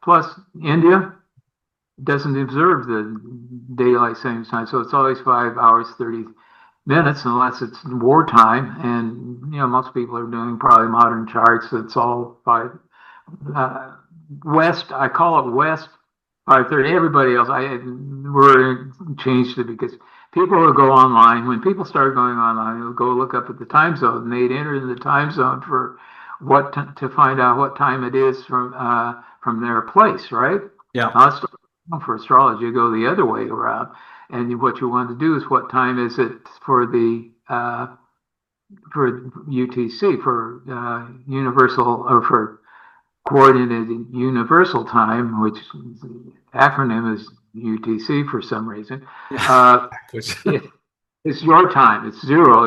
Plus, India doesn't observe the daylight savings time, so it's always 5 hours 30 minutes unless it's wartime. And most people are doing probably modern charts. It's all west. I call it west 5:30. Everybody else, we're changed it because people will go online. When people start going online, they'll go look up at the time zone, and they'd enter in the time zone for to find out what time it is from their place, right? Yeah. For astrology, you go the other way around, and what you want to do is what time is it for the for UTC, for universal, or for coordinated universal time, which the acronym is UTC for some reason. It's your time. It's zero.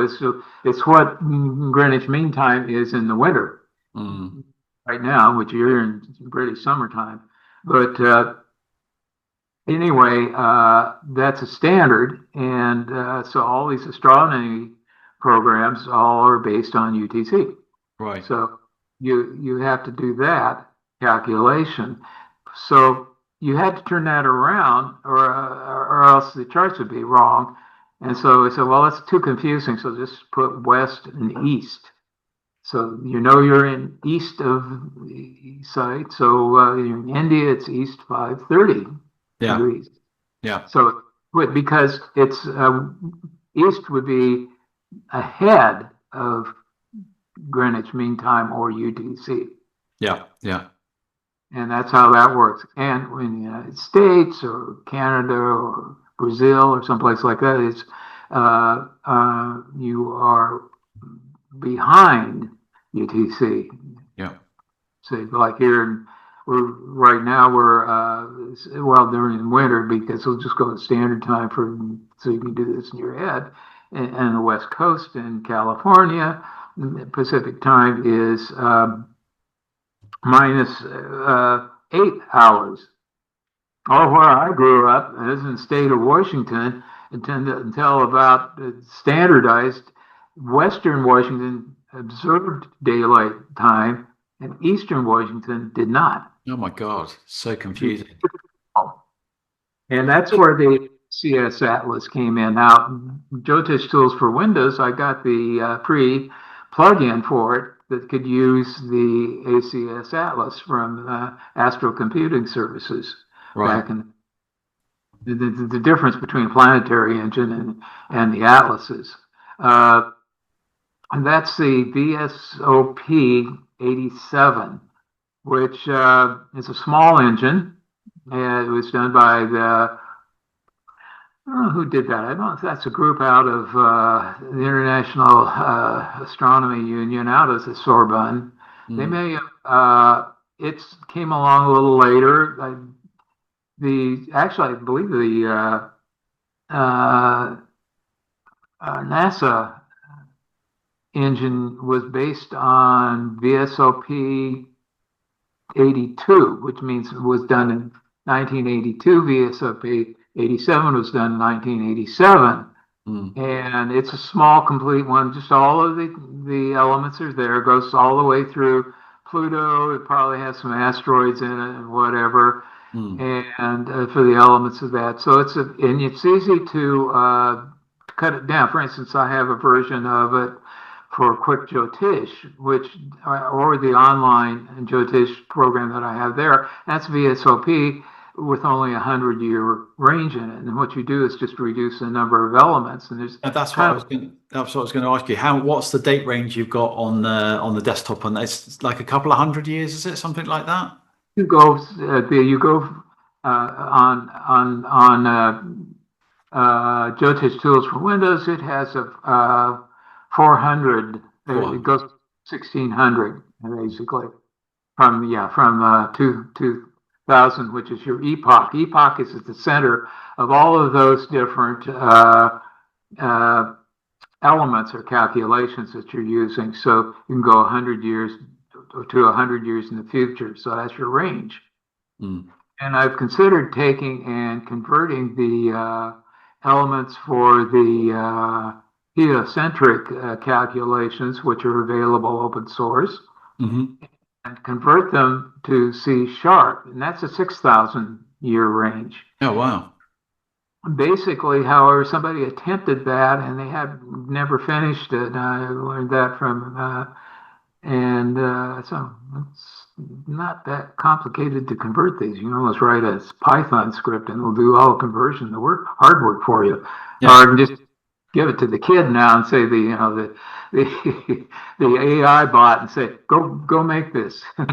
It's what Greenwich Mean Time is in the winter right now, which you're in British summertime. But anyway, that's a standard, and so all these astronomy programs all are based on UTC. Right. So you have to do that calculation. So you had to turn that around, or else the charts would be wrong. And so we said, well, that's too confusing. So just put west and east. So you're in east of the site. So in India, it's east 530 degrees. Yeah. So because it's east would be ahead of Greenwich Mean Time or UTC. Yeah. And that's how that works. And in the United States or Canada or Brazil or someplace like that, it's you are behind UTC. Yeah. So like here, right now we're during winter, because we'll just go to standard time so you can do this in your head. And the West Coast in California, Pacific time is minus 8 hours. Or where I grew up, as in the state of Washington, until about standardized, Western Washington observed daylight time, and Eastern Washington did not. Oh my God, so confusing. And that's where the CS Atlas came in. Now, Jyotish Tools for Windows, I got the free plug-in for it that could use the ACS Atlas from Astro Computing Services. Right. Back in the difference between Planetary Engine and the Atlases. And that's the VSOP 87, which is a small engine. And it was done by I don't know who did that. I don't know if that's a group out of the International Astronomy Union, out of the Sorbonne. They may have, it came along a little later. I believe the NASA engine was based on VSOP 82, which means it was done in 1982. VSOP 87 was done in 1987. And it's a small, complete one. Just all of the elements are there. It goes all the way through Pluto. It probably has some asteroids in it and whatever. And for the elements of that. So it's easy to cut it down. For instance, I have a version of it for Quick Jyotish, or the online Jyotish program that I have there. That's VSOP with only 100-year range in it. And what you do is just reduce the number of elements. And that's what I was going to ask you. What's the date range you've got on the desktop? And it's like a couple of 100 years, is it something like that? You go on Jyotish Tools for Windows. It has a 400. It goes 1600 basically from 2000, which is your epoch. Epoch is at the center of all of those different elements or calculations that you're using. So you can go 100 years to 100 years in the future. So that's your range. And I've considered taking and converting the elements for the heliocentric calculations, which are available open source, and convert them to C#. And that's a 6,000-year range. Oh, wow. Basically, however, somebody attempted that and they had never finished it. I learned that from so it's not that complicated to convert these. You can almost write a Python script and it'll do all the conversion, hard work for you. Yeah. Or just give it to the kid now and say the AI bot and say, go make this. You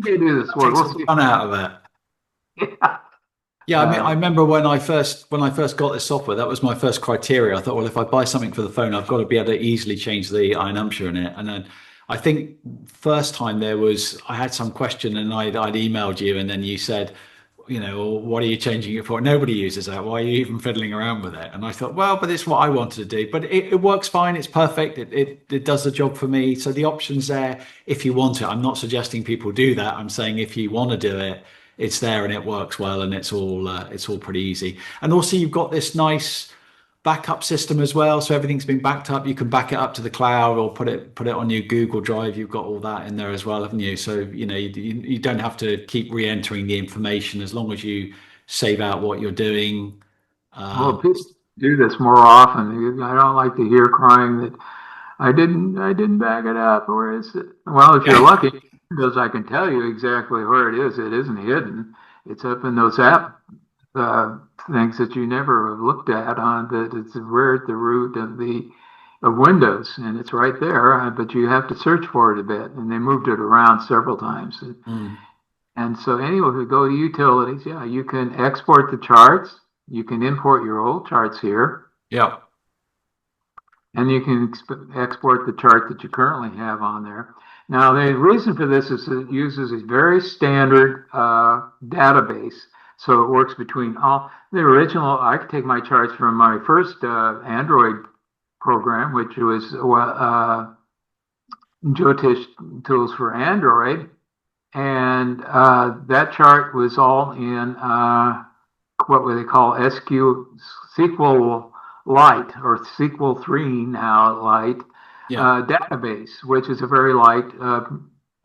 can do this work. We'll see fun out of it. Yeah. Yeah, I mean, I remember when I first got this software, that was my first criteria. I thought, well, if I buy something for the phone, I've got to be able to easily change the iNumber in it. And then I think first time I had some question and I'd emailed you, and then you said, what are you changing it for? Nobody uses that. Why are you even fiddling around with it? And I thought, well, but it's what I wanted to do. But it works fine. It's perfect. It does the job for me. So the option's there if you want it. I'm not suggesting people do that. I'm saying if you want to do it, it's there and it works well, and it's all pretty easy. And also you've got this nice backup system as well. So everything's been backed up. You can back it up to the cloud or put it on your Google Drive. You've got all that in there as well, haven't you? So, you don't have to keep re-entering the information as long as you save out what you're doing. Well, people do this more often. I don't like to hear crying that I didn't back it up. Where is it? Well, if you're lucky, because I can tell you exactly where it is. It isn't hidden. It's up in those app things that you never have looked at it's right at the root of Windows, and it's right there. But you have to search for it a bit, and they moved it around several times. And so anyway, if you go to utilities, you can export the charts. You can import your old charts here. Yeah. and you can export the chart that you currently have on there. Now, the reason for this is it uses a very standard database, so it works between all the original. I could take my charts from my first Android program, which was Jyotish Tools for Android, and that chart was all in what they call SQL Lite or SQL 3 now Lite database, which is a very light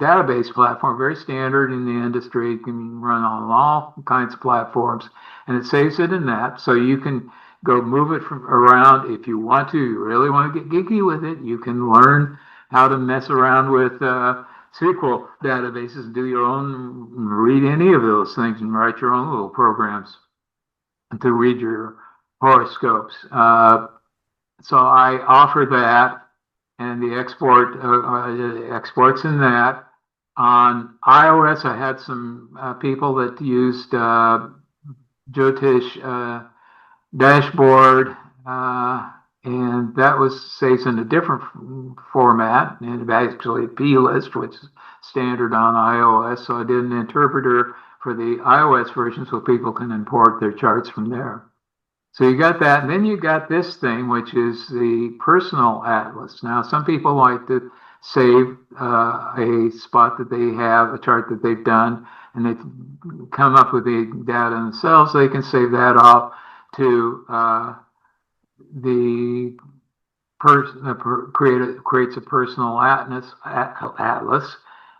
database platform, very standard in the industry. It can run on all kinds of platforms, and it saves it in that, so you can go move it around if you want to. You really want to get geeky with it, you can learn how to mess around with SQL databases and do your own, read any of those things and write your own little programs to read your horoscopes. So I offer that, and the exports in that. On iOS, I had some people that used Jyotish dashboard, and that was saves in a different format, and actually plist, which is standard on iOS. So I did an interpreter for the iOS version so people can import their charts from there. So you got that, and then you got this thing, which is the personal atlas. Now, some people like to save a spot that they have, a chart that they've done, and they've come up with the data themselves. They can save that off to the creates a personal atlas,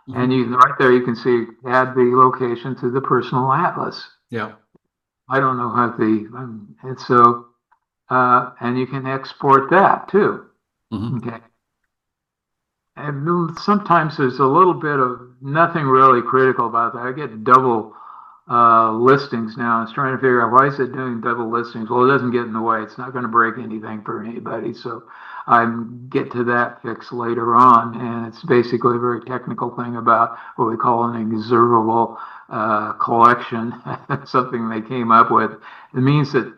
and you can, right there you can see add the location to the personal atlas. Yeah. I don't know how and so and you can export that too. Okay. And sometimes there's a little bit of nothing really critical about that. I get double listings now. I was trying to figure out why is it doing double listings. Well, it doesn't get in the way. It's not going to break anything for anybody. So I get to that fix later on, and it's basically a very technical thing about what we call an observable collection, something they came up with. It means that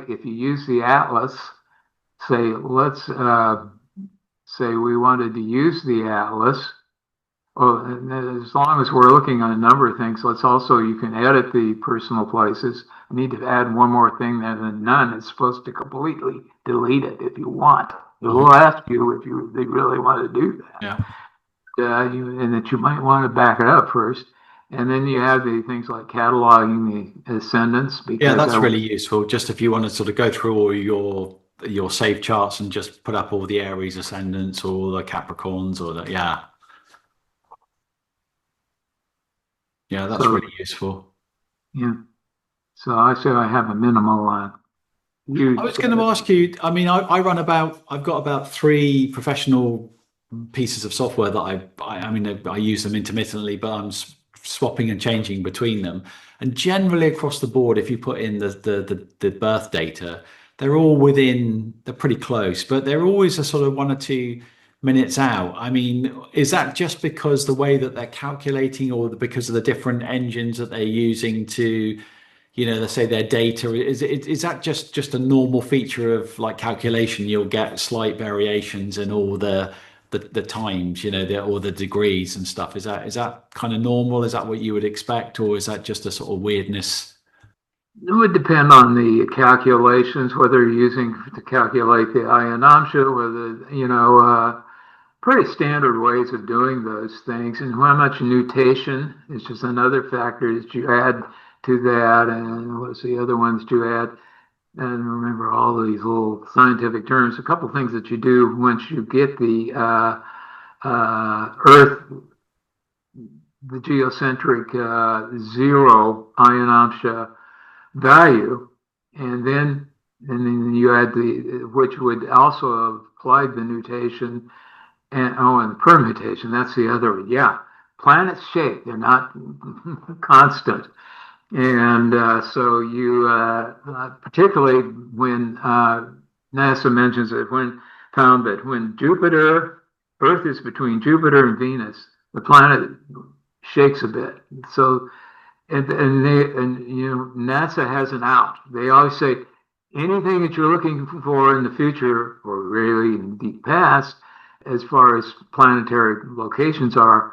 if you use the atlas, say, let's say we wanted to use the atlas, as long as we're looking at a number of things, you can edit the personal places. I need to add one more thing there than none. It's supposed to completely delete it if you want. It will ask you if they really want to do that. Yeah. And that you might want to back it up first. And then you have the things like cataloging the ascendants. Yeah, that's really useful. Just if you want to sort of go through all your saved charts and just put up all the Aries ascendants or the Capricorns or that's really useful. Yeah. So I say I have a minimal I was going to ask you, I mean, I've got about 3 professional pieces of software that I use them intermittently, but I'm swapping and changing between them. And generally across the board, if you put in the birth data, they're pretty close, but they're always a sort of 1 or 2 minutes out. I mean, is that just because the way that they're calculating, or because of the different engines that they're using to, let's say their data, is that just a normal feature of like calculation? You'll get slight variations in all the times, or the degrees and stuff. Is that kind of normal? Is that what you would expect, or is that just a sort of weirdness? It would depend on the calculations, whether you're using to calculate the Ayanamsha, whether, pretty standard ways of doing those things, and how much nutation is just another factor that you add to that. And what's the other ones you add? And remember all these little scientific terms. A couple things that you do once you get the Earth, the geocentric 0 Ayanamsha value, and then you add which would also have applied the nutation and the permutation. That's the other one. Yeah, planets shake; they're not constant, and so you particularly when NASA mentions it, found that when Earth is between Jupiter and Venus, the planet shakes a bit. So. And NASA has an out. They always say, anything that you're looking for in the future or really in the past, as far as planetary locations are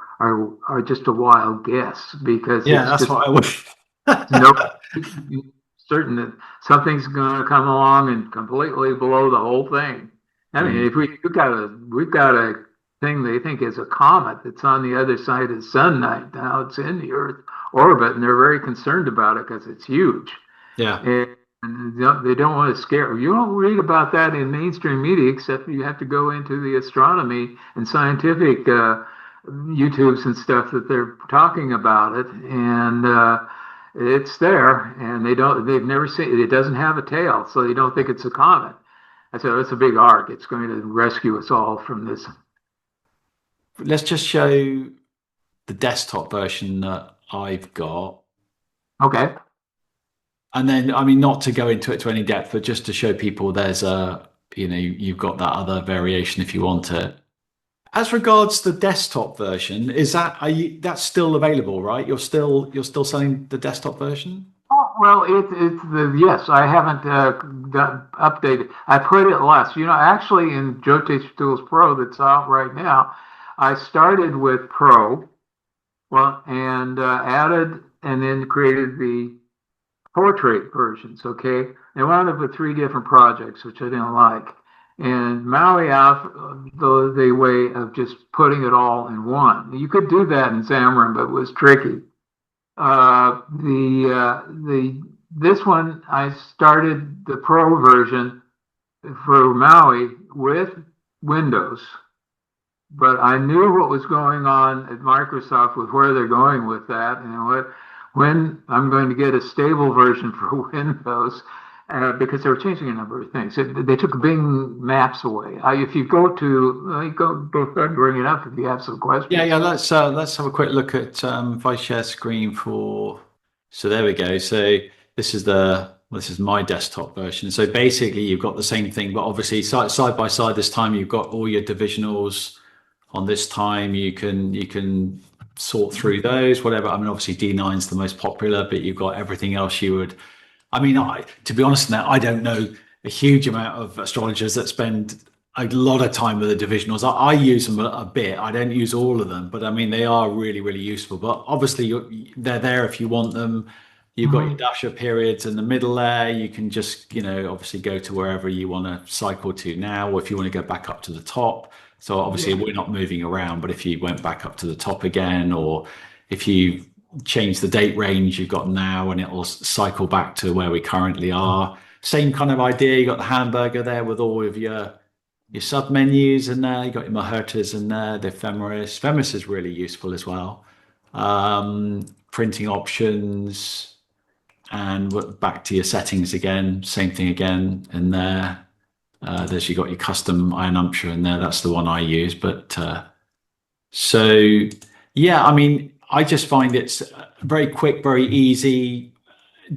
just a wild guess because Yeah, it's that's just what I would. no certain that something's going to come along and completely blow the whole thing. I mean, Mm, if we've got a thing they think is a comet that's on the other side of the sun right now. It's in the Earth orbit, and they're very concerned about it because it's huge. yeah. And they don't want to scare. You don't read about that in mainstream media, except you have to go into the astronomy and scientific YouTubes and stuff that they're talking about it, and it's there. And they've never seen it. It doesn't have a tail, so they don't think it's a comet. I said, it's a big arc. It's going to rescue us all from this. Let's just show the desktop version that I've got. Okay. And then, I mean, not to go into it to any depth, but just to show people there's you've got that other variation if you want it. As regards the desktop version, that's still available, right? You're still selling the desktop version? Oh, well, it's the yes. I haven't got updated. I put it less. Actually, in Jyotish Tools Pro that's out right now, I started with Pro, well, and added and then created the portrait versions. Okay, they wound up with three different projects, which I didn't like, and Maui out the way of just putting it all in one. You could do that in Xamarin, but it was tricky. The this one I started the Pro version for Maui with Windows, but I knew what was going on at Microsoft with where they're going with that, and when I'm going to get a stable version for Windows. Because they were changing a number of things. They took Bing Maps away. If you go to, go ahead and bring it up if you have some questions. Yeah. Let's have a quick look at if I share screen for. So there we go. So this is my desktop version. So basically, you've got the same thing, but obviously side by side. This time, you've got all your divisionals. On this time, you can sort through those. Whatever. I mean, obviously D9 is the most popular, but you've got everything else you would. I mean, to be honest now, I don't know a huge amount of astrologers that spend a lot of time with the divisionals. I use them a bit. I don't use all of them, but I mean, they are really, really useful. But obviously, they're there if you want them. You've got your Mhm. dasher periods in the middle there. You can just, obviously go to wherever you want to cycle to now, or if you want to go back up to the top. So obviously, Yeah. we're not moving around, but if you went back up to the top again, or if you change the date range you've got now and it'll cycle back to where we currently are. Same kind of idea. You got the hamburger there with all of your sub menus in there. You got your Mahertas in there, the ephemeris. Ephemeris is really useful as well. Printing options and back to your settings again. Same thing again in there. There's you got your custom iron umpture in there. That's the one I use. But so yeah, I mean, I just find it's very quick, very easy,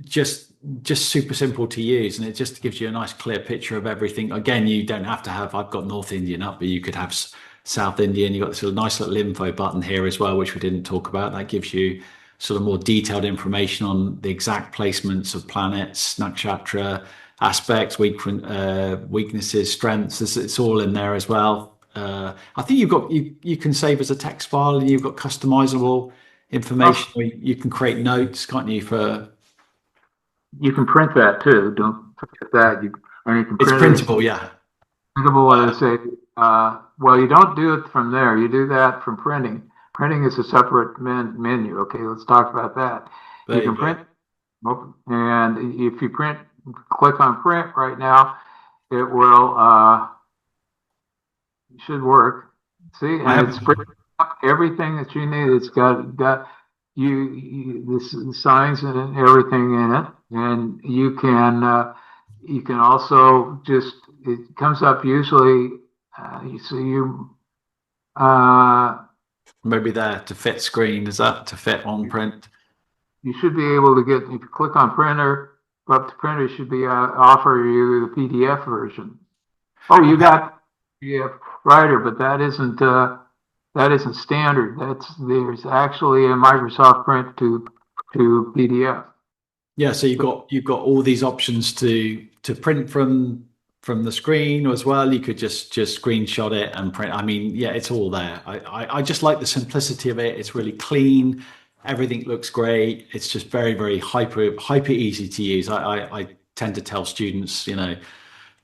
just just super simple to use, and it just gives you a nice clear picture of everything. Again, you don't have to have. I've got North Indian up, but you could have South Indian. You've got this little nice little info button here as well, which we didn't talk about. That gives you sort of more detailed information on the exact placements of planets, nakshatra aspects, weaknesses, strengths. It's all in there as well. I think you can save as a text file, and you've got customizable information. Oh, You can create notes, can't you? For you can print that too. Don't forget that. And you can it's print it as printable, yeah. printable as a. Well, you don't do it from there. You do that from printing. Printing is a separate menu. Okay, let's talk about that. You There you can go. print, and if you click on print right now, it will should work. See, I and have it's printing up everything that you need. It's got the signs and everything in it, and you can also just it comes up usually. You see you maybe there to fit screen. Is that to fit on print? you should be able to get if you click on printer up to printer should be offer you the PDF version. Oh, you got PDF writer, but that isn't standard. There's actually a Microsoft print to PDF. Yeah, so you've got all these options to print from the screen as well. You could just screenshot it and print. I mean, yeah, it's all there. I just like the simplicity of it. It's really clean. Everything looks great. It's just very hyper easy to use. I tend to tell students,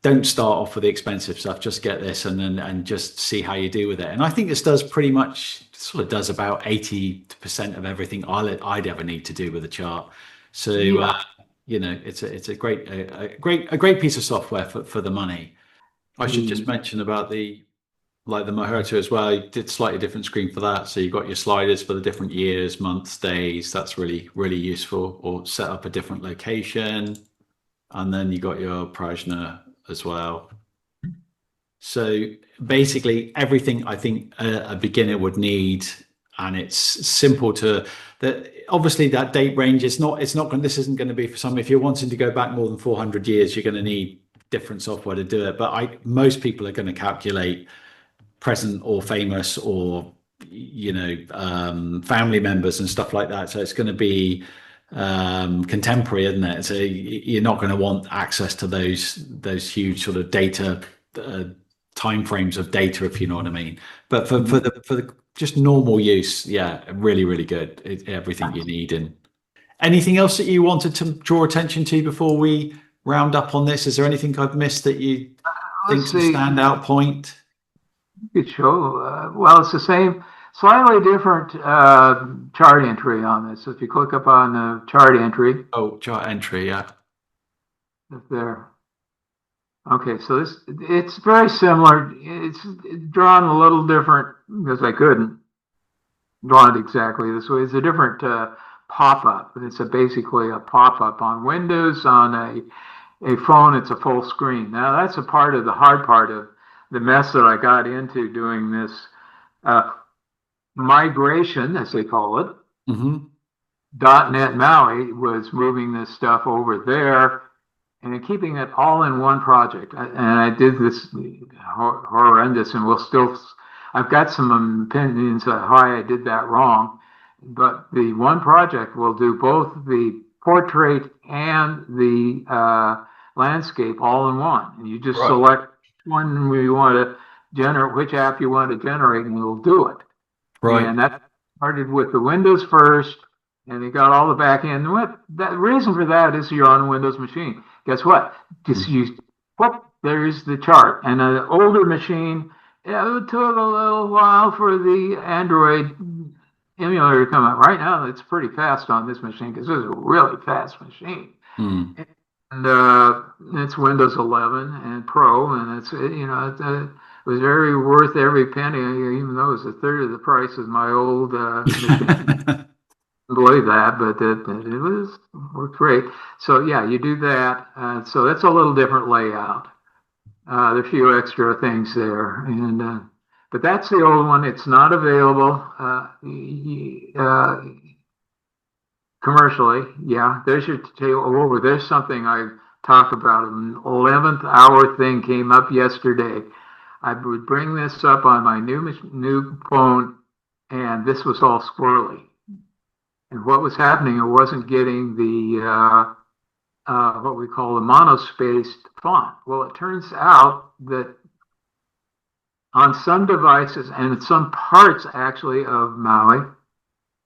don't start off with the expensive stuff. Just get this and just see how you do with it. And I think this does pretty much sort of does about 80% of everything I'd ever need to do with a chart. So Yeah. it's a great piece of software for the money. I should just mention about the Moherto as well. You did slightly different screen for that. So you've got your sliders for the different years, months, days. That's really useful. Or set up a different location. And then you got your Prajna as well. So basically everything I think a beginner would need, and it's simple to that. Obviously that date range is not, this isn't going to be for some, if you're wanting to go back more than 400 years, you're going to need different software to do it. But most people are going to calculate present or famous or family members and stuff like that. So it's going to be contemporary, isn't it? So you're not going to want access to those huge sort of data time frames of data, if you know what I mean. But for the just normal use, yeah, really good. Everything you need. And anything else that you wanted to draw attention to before we round up on this? Is there anything I've missed that you think's a standout point? Good show. Well, it's the same, slightly different chart entry on this. So if you click up on the chart entry. Oh, chart entry, yeah. Up there. Okay, so it's very similar. It's drawn a little different because I couldn't draw it exactly this way. It's a different pop-up. It's basically a pop-up on Windows. On a phone, it's a full screen. Now, that's a part of the hard part of the mess that I got into doing this migration, as they call it. Mm-hmm. .NET Maui was moving this stuff over there and keeping it all in one project. And I did this horrendous, and I've got some opinions on why I did that wrong. But the one project will do both the portrait and the landscape all in one. And you just select one where you want to generate, which app you want to generate, and it'll do it. Right. And that started with the Windows first, and they got all the back end. The reason for that is you're on a Windows machine. Guess what? Just there's the chart. And an older machine, it took a little while for the Android emulator to come out. Right now, it's pretty fast on this machine because it's a really fast machine. Mm. And it's Windows 11 and Pro, and it was very worth every penny, even though it was a third of the price of my old machine. Believe that, but it worked great. So yeah, you do that. So that's a little different layout. There are a few extra things there, and but that's the old one. It's not available commercially. Yeah, there's your table over. There's something I talk about. An 11th hour thing came up yesterday. I would bring this up on my new phone, and this was all squirrely. And what was happening, it wasn't getting the what we call the monospaced font. Well, it turns out that on some devices and some parts actually of Maui,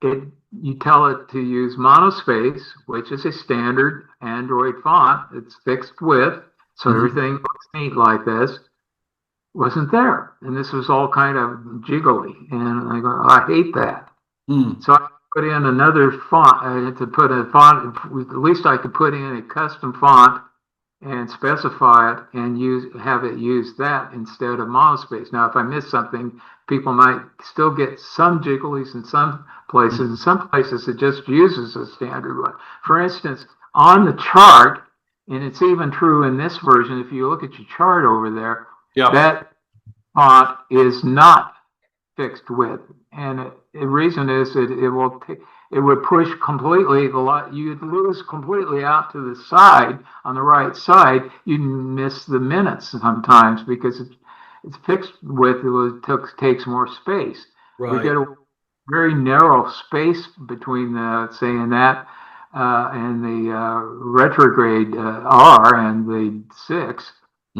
you tell it to use monospace, which is a standard Android font. It's fixed width, so everything looks neat like this. Wasn't there, and this was all kind of jiggly, and I go, I hate that. So I put in another font to put a font. At least I could put in a custom font and specify it and have it use that instead of monospace. Now, if I miss something, people might still get some jigglies in some places. In some places, it just uses a standard one. For instance, on the chart, and it's even true in this version. If you look at your chart over there, that font is not fixed width, and the reason is it would push completely you'd lose completely out to the side. On the right side, you'd miss the minutes sometimes because it's fixed width. Takes more space. We get a very narrow space between saying that and the retrograde R and the 6,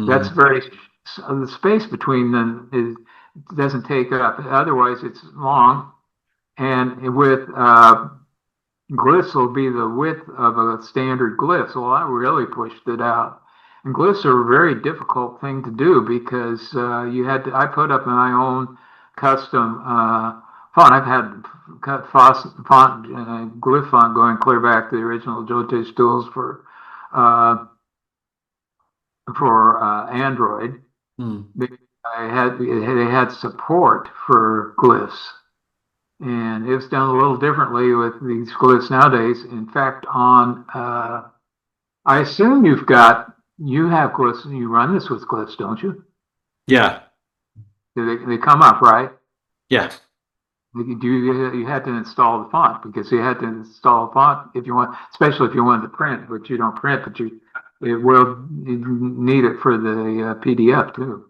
that's very, the space between them doesn't take up. Otherwise, it's long. And with glyphs will be the width of a standard glyph. So I really pushed it out. And glyphs are a very difficult thing to do because I put up my own custom font. I've had glyph font going clear back to the original Jyotish Tools for Android. They had support for glyphs. And it's done a little differently with these glyphs nowadays. In fact, I assume you have glyphs and you run this with glyphs, don't you? Yeah. They come up, right? Yeah. You had to install the font because you had to install a font if you want, especially if you wanted to print, which you don't print, but you need it for the PDF too.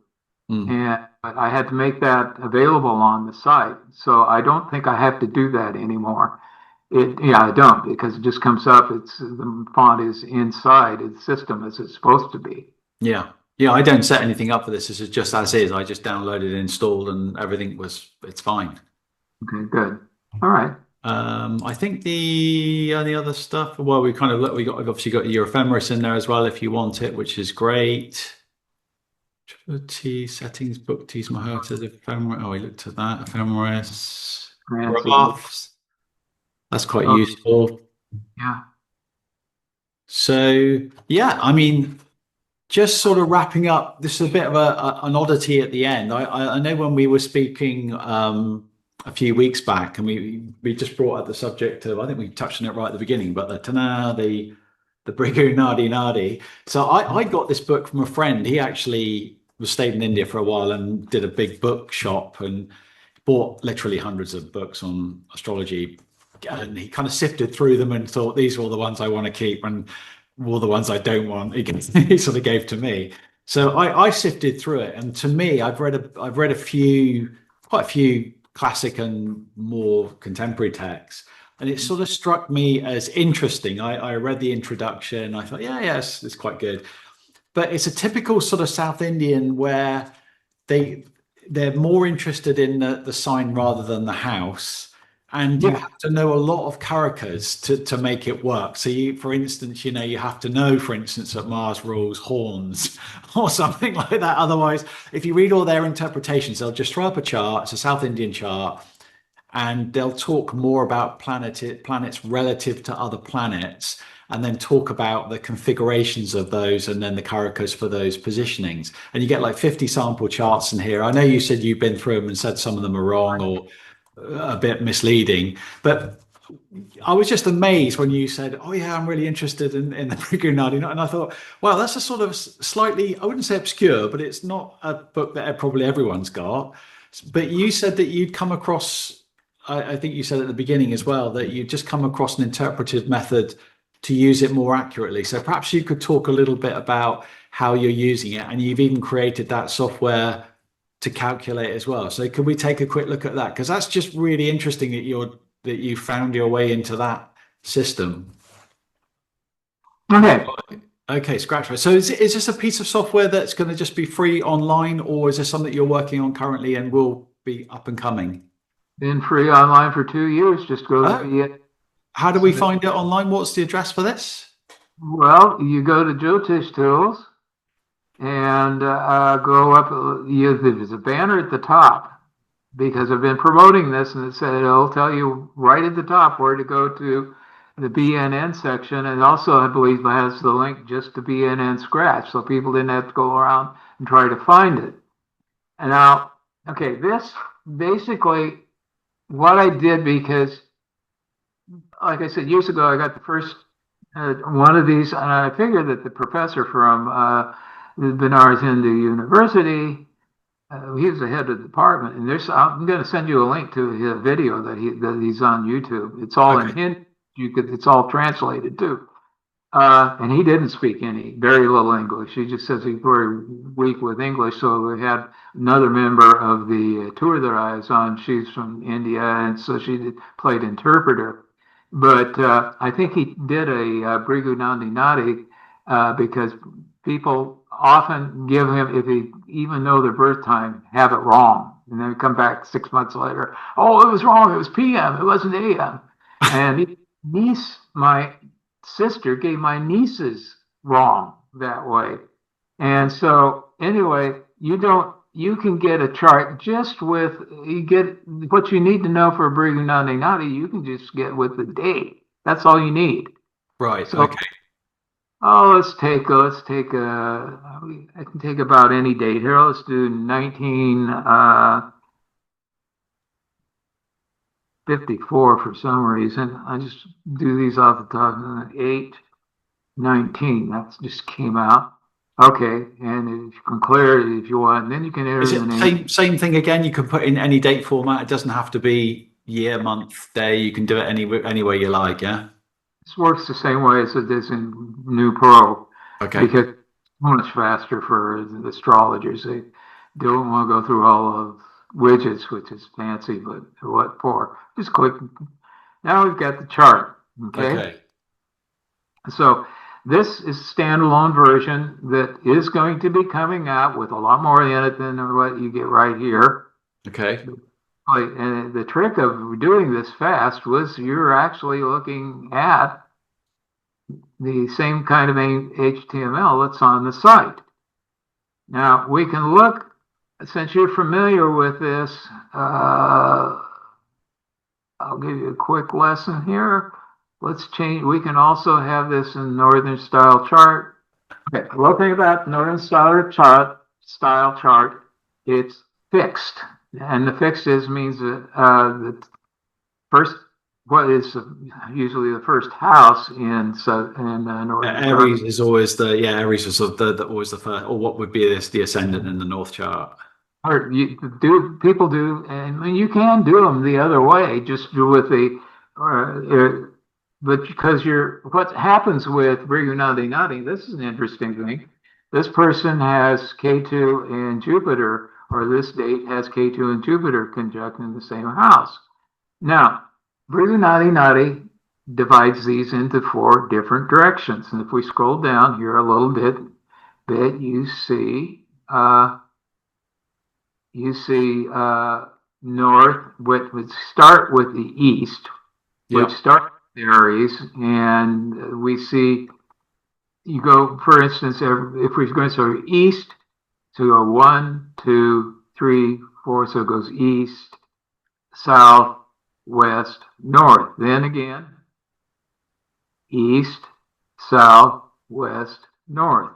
And I had to make that available on the site. So I don't think I have to do that anymore. I don't, because it just comes up. The font is inside its system as it's supposed to be. Yeah. Yeah, I don't set anything up for this. This is just as is. I just downloaded, installed, and everything it's fine. Okay, good. All right. I think the only other stuff, well, we've obviously got your ephemeris in there as well if you want it, which is great. T settings, book T's Mahotas, ephemeris. Oh, we looked at that. Ephemeris, graphs. That's quite useful. Yeah. So, yeah, I mean, just sort of wrapping up, this is a bit of an oddity at the end. I know when we were speaking a few weeks back, and we just brought up the subject of, I think we touched on it right at the beginning, but the Bhrigu Nadi. So I got this book from a friend. He actually stayed in India for a while and did a big book shop and bought literally hundreds of books on astrology. And he kind of sifted through them and thought, these are all the ones I want to keep and all the ones I don't want. He sort of gave to me. So I sifted through it. And to me, I've read quite a few classic and more contemporary texts. And it sort of struck me as interesting. I read the introduction. I thought, yes, it's quite good. But it's a typical sort of South Indian where they're more interested in the sign rather than the house. And you have to know a lot of karakas to make it work. So for instance, you have to know, for instance, that Mars rules horns or something like that. Otherwise, if you read all their interpretations, they'll just throw up a chart. It's a South Indian chart. And they'll talk more about planets relative to other planets, and then talk about the configurations of those and then the karakas for those positionings. And you get like 50 sample charts in here. I know you said you've been through them and said some of them are wrong or a bit misleading, but I was just amazed when you said, oh yeah, I'm really interested in the Bhrigu Nadi. And I thought, wow, that's a sort of slightly, I wouldn't say obscure, but it's not a book that probably everyone's got. But you said that you'd come across, I think you said at the beginning as well, that you'd just come across an interpretive method to use it more accurately. So perhaps you could talk a little bit about how you're using it, and you've even created that software to calculate as well. So could we take a quick look at that? Because that's just really interesting that you found your way into that system. Okay, scratch right. So is this a piece of software that's going to just be free online, or is this something you're working on currently and will be up and coming? Been free online for 2 years. Just go to the. How do we find it online? What's the address for this? Well, you go to Jyotish Tools and go up. There's a banner at the top because I've been promoting this, and it'll tell you right at the top where to go to the BNN section, and also I believe it has the link just to BNN Scratch, so people didn't have to go around and try to find it. And now, okay, this basically what I did, because like I said, years ago, I got the first one of these, and I figured that the professor from the Banaras Hindu University, he was the head of the department, and I'm going to send you a link to his video that he's on YouTube. It's all in Hindi. It's all translated too. And he didn't speak very little English. He just says he's very weak with English. So we had another member of the tour that I was on. She's from India, and so she played interpreter. But I think he did a Bhrigu Nandi Nadi because people often give him, if he even know their birth time, have it wrong. And then come back 6 months later. Oh, it was wrong. It was PM. It wasn't AM. And my sister gave my nieces wrong that way. And so anyway, you can get a chart just with, you get what you need to know for a Bhrigu Nadi Nadi, you can just get with the date. That's all you need. Right. So, Okay. oh, I can take about any date here. Let's do 1954 for some reason. I just do these off the top of 8/19. That just came out. Okay, and if you can clear it if you want, and then you can enter Is the it name. same thing again? You can put in any date format. It doesn't have to be year, month, day. You can do it any way you like. Yeah. This works the same way as it is in New Pro Okay. because it's much faster for the astrologers. They don't want to go through all of widgets, which is fancy, but what for? Just click. Now we've got the chart. Okay. So this is a standalone version that is going to be coming out with a lot more in it than what you get right here. Okay. And the trick of doing this fast was you're actually looking at the same kind of HTML that's on the site. Now we can look, since you're familiar with this, I'll give you a quick lesson here. Let's change. We can also have this in Northern style chart. Okay, one thing about Northern style chart, it's fixed, and the fixed means that the first, what is usually the first house in Northern Aries chart. is always Aries is sort of always the first, or what would be the ascendant in the North chart. Or people do, and you can do them the other way, just with the. But because what happens with Bhrigu Nadi Nadi, this is an interesting thing. This person has K2 and Jupiter, or this date has K2 and Jupiter conjunct in the same house. Now, Bhrigu Nadi Nadi divides these into 4 different directions. And if we scroll down here a little bit, you see north, which would start with the east, which start Aries, and we see you go, for instance, if we're going to start east, so go 1, 2, 3, 4, so it goes east, south, west, north. Then again, east, south, west, north.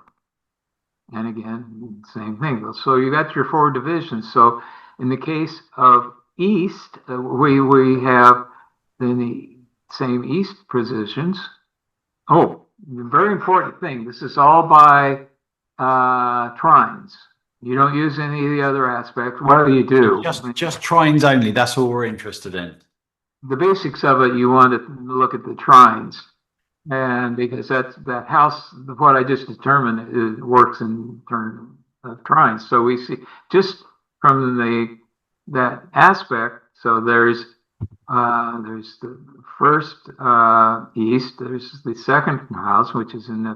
And again, same thing. So you got your 4 divisions. So in the case of east, we have then the same east positions. Oh, very important thing. This is all by trines. You don't use any of the other aspects. What do you do? Just trines only. That's all we're interested in. The basics of it, you want to look at the trines. And because that house, what I just determined, it works in terms of trines. So we see just from that aspect. So there's the first east. There's the second house, which is in the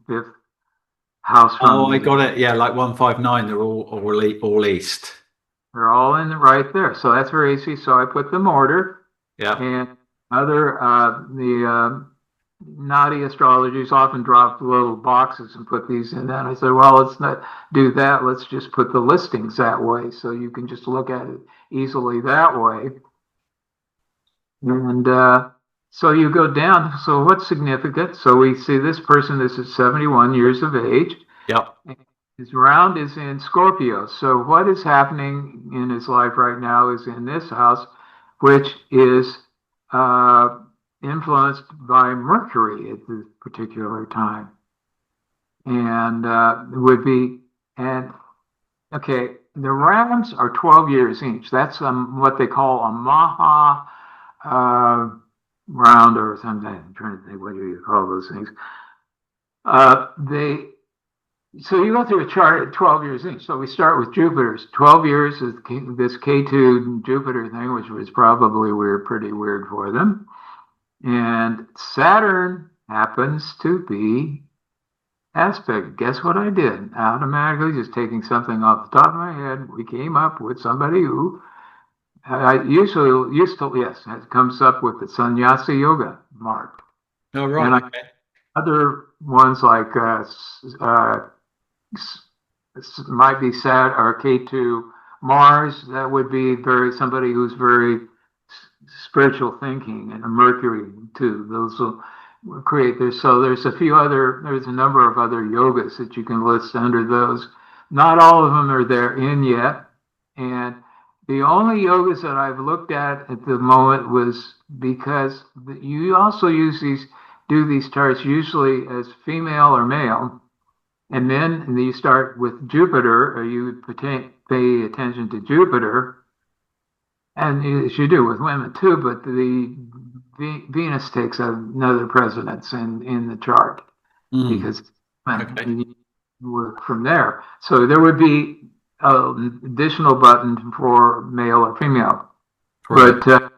5th house. Oh, I got it. Yeah, like 159. They're all east. They're all in right there. So that's very easy. So I put them order. Yeah. And the Nadi astrologers often drop little boxes and put these in that. I said, well, let's not do that. Let's just put the listings that way, so you can just look at it easily that way. And so you go down. So what's significant? So we see this person. This is 71 years of age. Yep. His round is in Scorpio. So what is happening in his life right now is in this house, which is influenced by Mercury at this particular time. And okay, the rounds are 12 years each. That's what they call a Maha round, or something. I'm trying to think, what do you call those things? So you go through a chart at 12 years each. So we start with Jupiter's 12 years is this K2 Jupiter thing, which was probably pretty weird for them. And Saturn happens to be aspect. Guess what I did? Automatically, just taking something off the top of my head, we came up with somebody who I usually used to, yes, it comes up with the sannyasa yoga mark. Oh, And right. Okay. other ones like might be Sat or K2 Mars, that would be very somebody who's very spiritual thinking, and a Mercury too. Those will create this. So there's there's a number of other yogas that you can list under those. Not all of them are there in yet. And the only yogas that I've looked at the moment was because you also do these charts usually as female or male. And then you start with Jupiter, or you pay attention to Jupiter, and as you do with women too, but Venus takes another precedence in the chart Mm, because okay. you work from there. So there would be an additional button for male or female, Right. but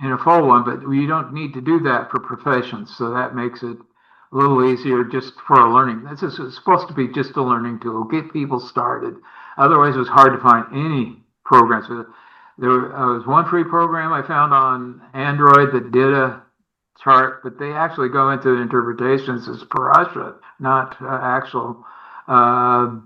in a full one. But you don't need to do that for professions, so that makes it a little easier just for a learning. This is supposed to be just a learning tool, get people started. Otherwise, it was hard to find any programs. There was one free program I found on Android that did a chart, but they actually go into the interpretations as parasha, not actual uh,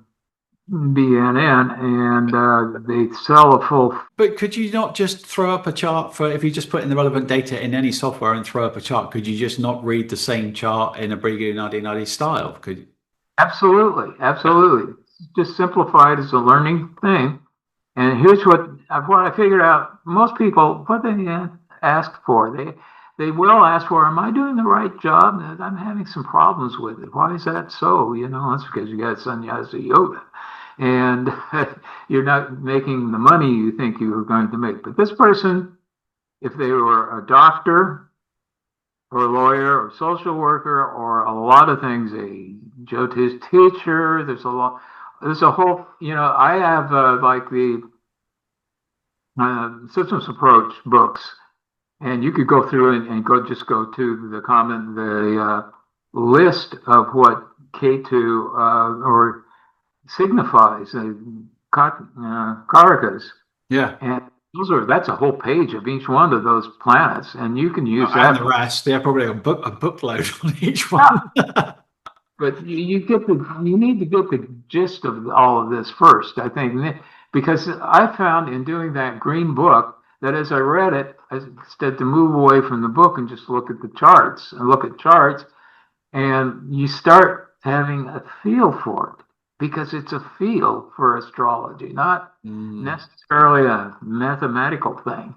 BNN, and they sell a full. But could you not just throw up a chart for, if you just put in the relevant data in any software and throw up a chart, could you just not read the same chart in a Bhrigu Nadi Nadi style? Could Absolutely, yeah. absolutely. Just simplified as a learning thing. And here's what I figured out. Most people, what they ask for, they will ask for, am I doing the right job? I'm having some problems with it. Why is that so? That's because you got sannyasa yoga. And you're not making the money you think you were going to make. But this person, if they were a doctor or a lawyer or social worker or a lot of things, a Jyotish teacher, there's a whole, I have like the systems approach books, and you could go through and go to the list of what K2 or signifies, karakas, Yeah. and that's a whole page of each one of those planets, and you can use And that the for. rest, they're probably a bookload on each Yeah, one. but you need to get the gist of all of this first, I think, because I found in doing that green book that as I read it, I started to move away from the book and just look at the charts and look at charts, and you start having a feel for it because it's a feel for astrology, not Mm, necessarily a mathematical thing.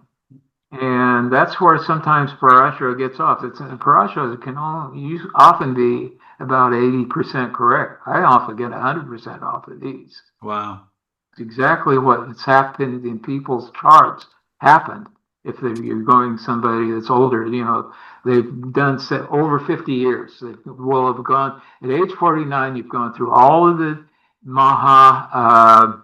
And that's where sometimes parashara gets off. Parashara can often be about 80% correct. I often get 100% off of these. wow. It's exactly what's happened in people's charts happened. If you're going somebody that's older, they've done over 50 years. They will have gone at age 49. You've gone through all of the Maha.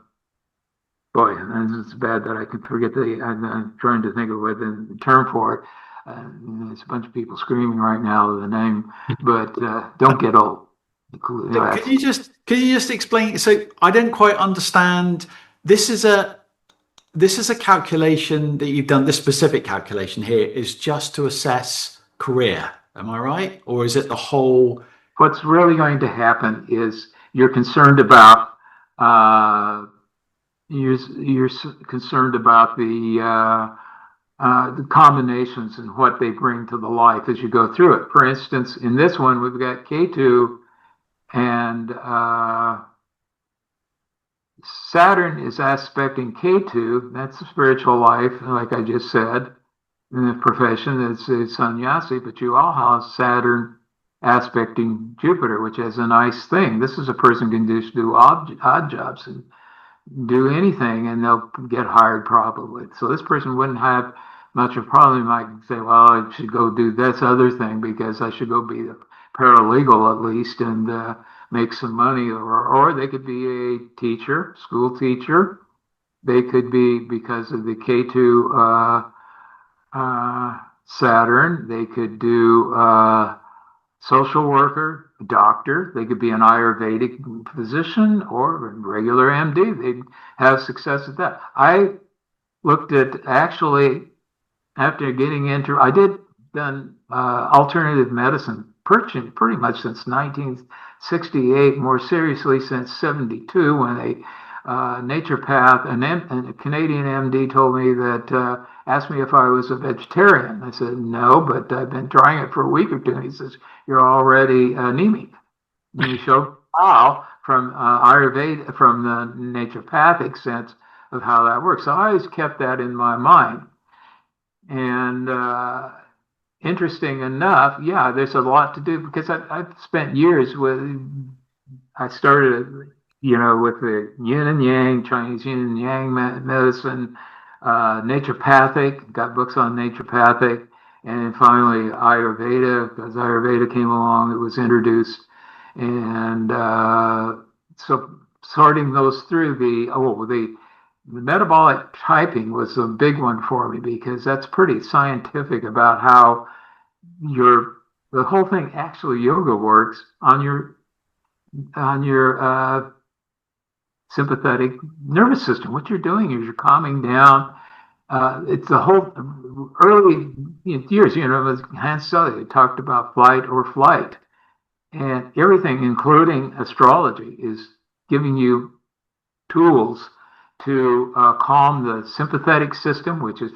Boy, and it's bad that I can forget I'm trying to think of what the term for it. There's a bunch of people screaming right now the name, but don't get old. So can you just explain? So I didn't quite understand. This is a this is a calculation that you've done. This specific calculation here is just to assess career. Am I right? Or is it the whole? What's really going to happen is you're concerned about you're concerned about the combinations and what they bring to the life as you go through it. For instance, in this one, we've got K2 and Saturn is aspecting K2. That's the spiritual life, like I just said. In the profession, it's sannyasi, but you all have Saturn aspecting Jupiter, which is a nice thing. This is a person can just do odd jobs and do anything, and they'll get hired probably. So this person wouldn't have much of a problem. He might say, well, I should go do this other thing because I should go be a paralegal at least and make some money. Or they could be a teacher, school teacher. They could be, because of the K2 Saturn. They could do social worker, doctor. They could be an Ayurvedic physician or a regular MD. They'd have success at that. I looked at actually after getting into, I did done alternative medicine pretty much since 1968, more seriously since 72 when a naturopath, a Canadian MD told me that, asked me if I was a vegetarian. I said, no, but I've been trying it for a week or two. And he says, you're already anemic. And he showed how from Ayurveda, from the naturopathic sense of how that works. So I always kept that in my mind. And interesting enough, yeah, there's a lot to do because I've spent years I started, with the yin and yang, Chinese yin and yang medicine, naturopathic, got books on naturopathic, and finally Ayurveda, because Ayurveda came along, it was introduced. And so sorting those through the metabolic typing was a big one for me because that's pretty scientific about how the whole thing actually yoga works on your sympathetic nervous system. What you're doing is you're calming down. It's the whole early years, with Hans Selye talked about flight or flight, and everything, including astrology, is giving you tools to calm the sympathetic system, which is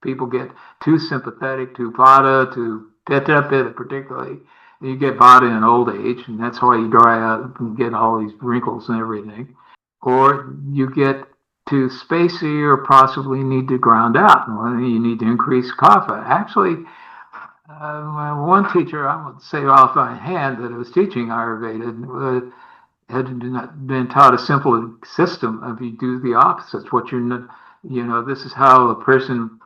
people get too sympathetic, to Vata, to Pitta particularly. You get Vata in old age, and that's why you dry out and get all these wrinkles and everything. Or you get too spacey or possibly need to ground out. You need to increase kapha. Actually, one teacher, I won't say off by hand that was teaching Ayurveda, had not been taught a simple system of you do the opposites. This is how a person,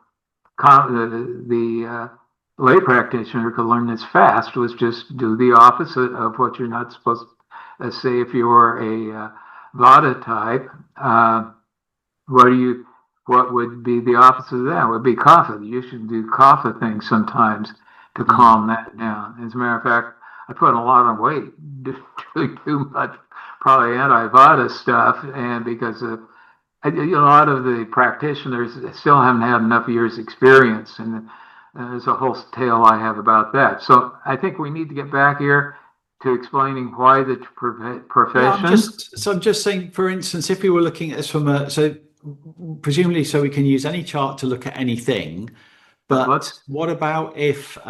the lay practitioner could learn this fast, was just do the opposite of what you're not supposed to say. If you're a Vata type, what would be the opposite of that? Would be kapha. You should do kapha things sometimes to calm that down. As a matter of fact, I put a lot of weight doing too much probably anti-Vata stuff, and because a lot of the practitioners still haven't had enough years experience, and there's a whole tale I have about that. So I think we need to get back here to explaining why the profession. Yeah, I'm just saying, for instance, if we were looking at this presumably so we can use any chart to look at anything. But what about if we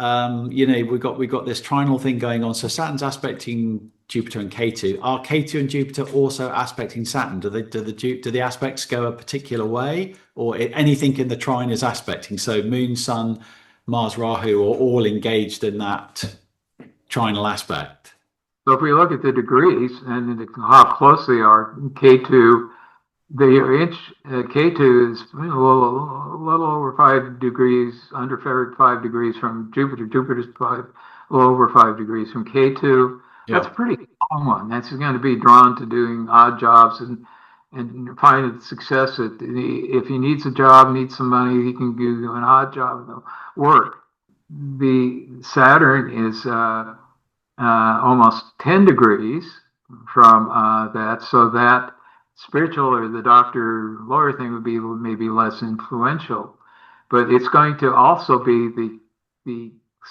got this trinal thing going on? So Saturn's aspecting Jupiter and Ketu. Are Ketu and Jupiter also aspecting Saturn? Do the aspects go a particular way, or anything in the trine is aspecting? So Moon, Sun, Mars, Rahu are all engaged in that trinal aspect. So if we look at the degrees and how close they are, Ketu. Ketu is a little over 5 degrees, under 5 degrees from Jupiter. Jupiter's a little over 5 degrees from Ketu. Yeah. That's a pretty long one. That's going to be drawn to doing odd jobs and find success. If he needs a job, needs some money, he can do an odd job and work. The Saturn is almost 10 degrees from that, so that spiritual or the doctor lawyer thing would be maybe less influential, but it's going to also be the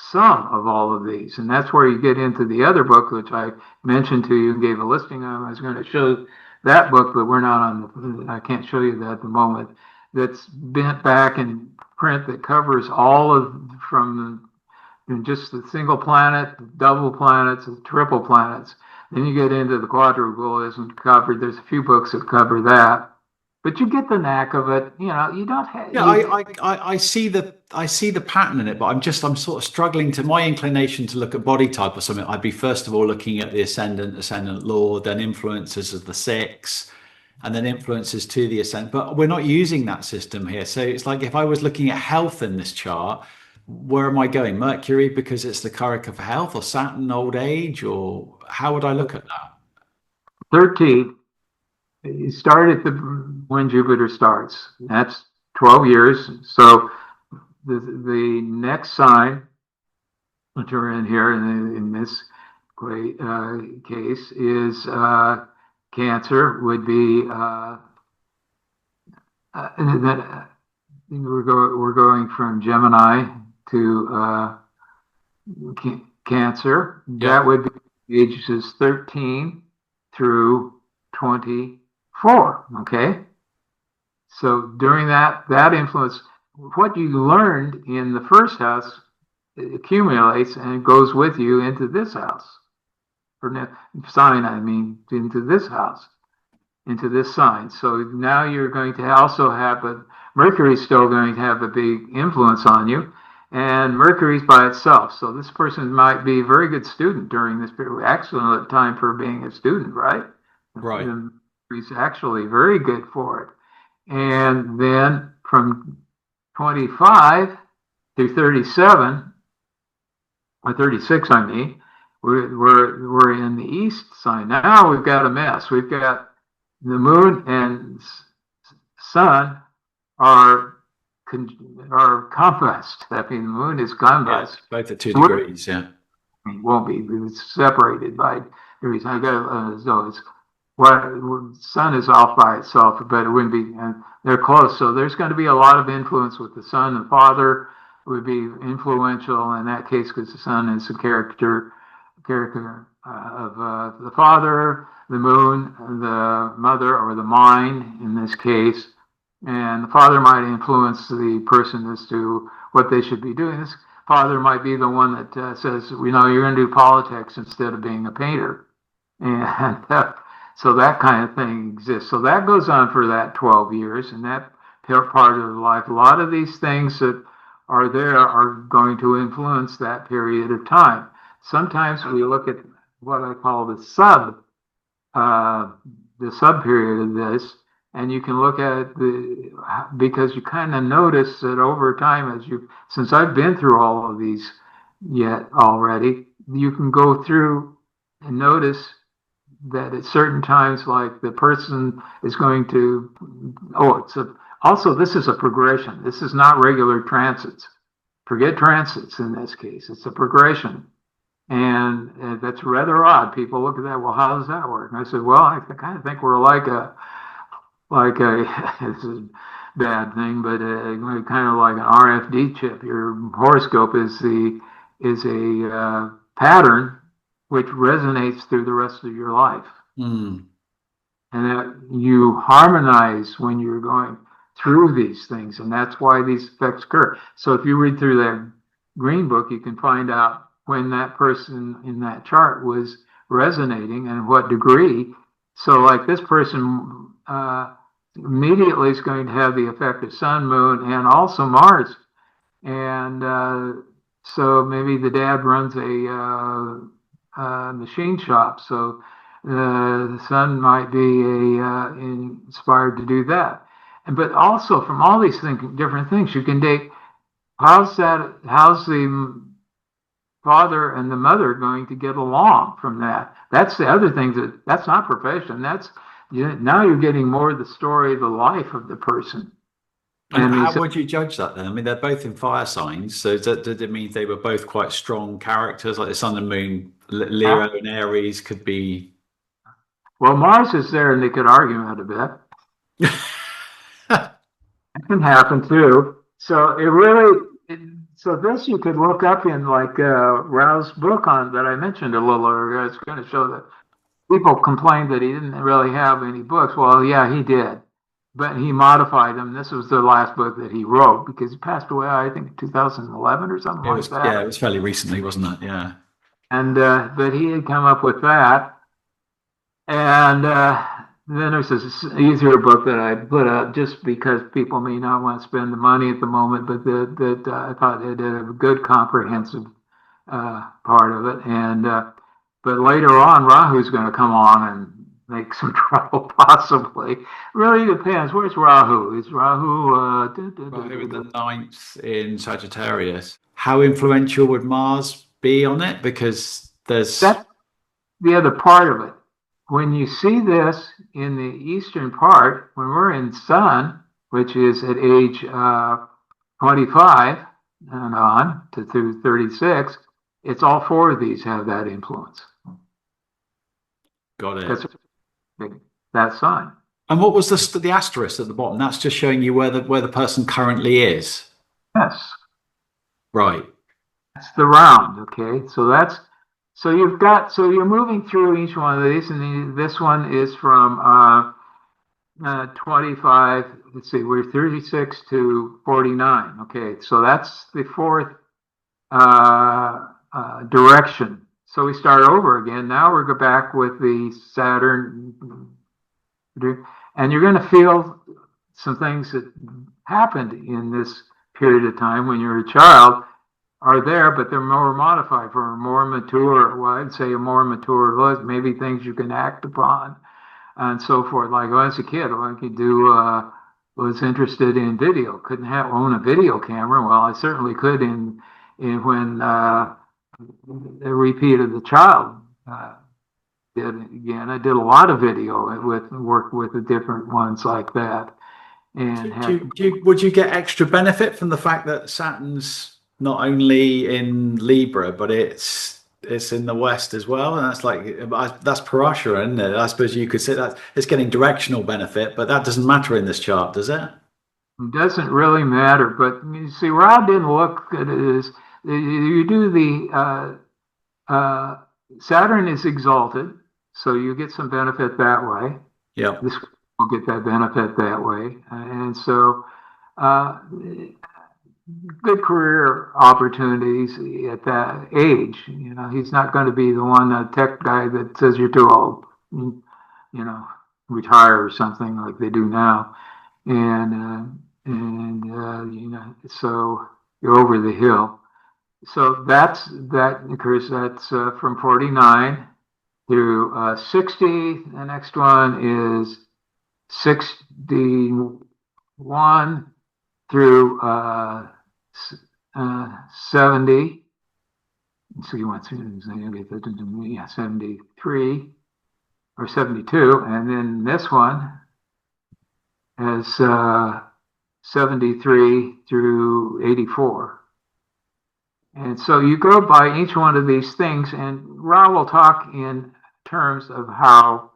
sum of all of these, and that's where you get into the other book which I mentioned to you and gave a listing of. I was going to show that book, but we're not on I can't show you that at the moment. That's bent back in print that covers all of from just the single planet, the double planets, the triple planets. Then you get into the quadruple isn't covered. There's a few books that cover that, but you get the knack of it. You don't have. Yeah, I see the pattern in it, but I'm sort of struggling to my inclination to look at body type or something. I'd be first of all looking at the ascendant lord, then influences of the six, and then influences to the ascendant. But we're not using that system here. So it's like if I was looking at health in this chart, where am I going? Mercury because it's the karaka for health, or Saturn old age, or how would I look at that? 13. You start at when Jupiter starts. That's 12 years. So the next sign, which are in here in this case, is Cancer. Would be that we're going from Gemini to Cancer. Yeah. That would be ages 13 through 24. Okay. So during that influence, what you learned in the first house accumulates and goes with you into this house. Or sign, I mean, into this house, into this sign. So now you're going to also have, but Mercury's still going to have a big influence on you. And Mercury's by itself. So this person might be a very good student during this period. Excellent time for being a student, right? Right. And Mercury's actually very good for it. And then from 25 to 37, or 36, I mean, we're in the east sign. Now we've got a mess. We've got the moon and sun are compassed. That means the moon is compassed. Yeah, both at 2 degrees, yeah. It won't be. It's separated by degrees. I got so it's sun is off by itself, but it wouldn't be. They're close, so there's going to be a lot of influence with the sun. The father would be influential in that case because the sun is the character of the father, the moon, the mother, or the mind in this case. And the father might influence the person as to what they should be doing. This father might be the one that says, you're going to do politics instead of being a painter. And so that kind of thing exists. So that goes on for that 12 years, and that part of life. A lot of these things that are there are going to influence that period of time. Sometimes we look at what I call the sub period of this, and you can look at because you kind of notice that over time, since I've been through all of these already, you can go through and notice that at certain times, like the person is going to, also this is a progression. This is not regular transits. Forget transits in this case. It's a progression. And that's rather odd. People look at that, well, how does that work? And I said, well, I kind of think we're like a this is a bad thing, but kind of like an RFD chip. Your horoscope is a pattern which resonates through the rest of your life. Mm. And that you harmonize when you're going through these things. And that's why these effects occur. So if you read through that green book, you can find out when that person in that chart was resonating and what degree. So like this person immediately is going to have the effect of sun, moon, and also Mars. And so maybe the dad runs a machine shop. So the son might be inspired to do that. But also from all these different things, you can take how's the father and the mother going to get along from that. That's the other thing that's not profession. Now you're getting more of the story of the life of the person. And how would you judge that then? I mean, they're both in fire signs, so did it mean they were both quite strong characters, like the sun and moon, Leo and Aries could be? Well, Mars is there, and they could argue it a bit. That can happen too. So so this you could look up in like Rao's book that I mentioned a little earlier. It's going to show that people complained that he didn't really have any books. Well, yeah, he did. But he modified them. This was the last book that he wrote because he passed away, I think, in 2011 or something like that. Yeah, it was fairly recently, wasn't it? Yeah. And but he had come up with that. And then there's this easier book that I put up just because people may not want to spend the money at the moment, but that I thought it did a good comprehensive part of it. And but later on, Rahu's going to come on and make some trouble, possibly. Really depends. Where's Rahu? Is Rahu? Rahu with the 9th in Sagittarius. How influential would Mars be on it? Because that's the other part of it. When you see this in the eastern part, when we're in Sun, which is at age 25, and on to through 36, it's all four of these have that influence. Got it. That's that sign. And what was the asterisk at the bottom? That's just showing you where the person currently is. Yes. Right. That's the round. Okay. So you're moving through each one of these, and this one is from 25. Let's see, we're 36 to 49. Okay. So that's the fourth direction. So we start over again. Now we're back with the Saturn, and you're going to feel some things that happened in this period of time when you're a child are there, but they're more modified for a more mature, well, I'd say a more mature look, maybe things you can act upon and so forth. Like when I was a kid, I could was interested in video, couldn't own a video camera. Well, I certainly could in when the repeat of the child did again. I did a lot of video worked with the different ones like that. And would you get extra benefit from the fact that Saturn's not only in Libra, but it's in the West as well? And that's Parashara, isn't it? I suppose you could say that it's getting directional benefit, but that doesn't matter in this chart, does it? It doesn't really matter. But you see, where I didn't look at it is you do the Saturn is exalted, so you get some benefit that way. Yeah. This will get that benefit that way. And so good career opportunities at that age. You know, he's not going to be the one, tech guy that says you're too old, you know, retire or something like they do now. And you know, so you're over the hill. So that occurs. That's from 49 through 60. The next one is 61 through 70. So you want to get 73 or 72, and then this one is 73 through 84. And so you go by each one of these things, and Ra will talk in terms of how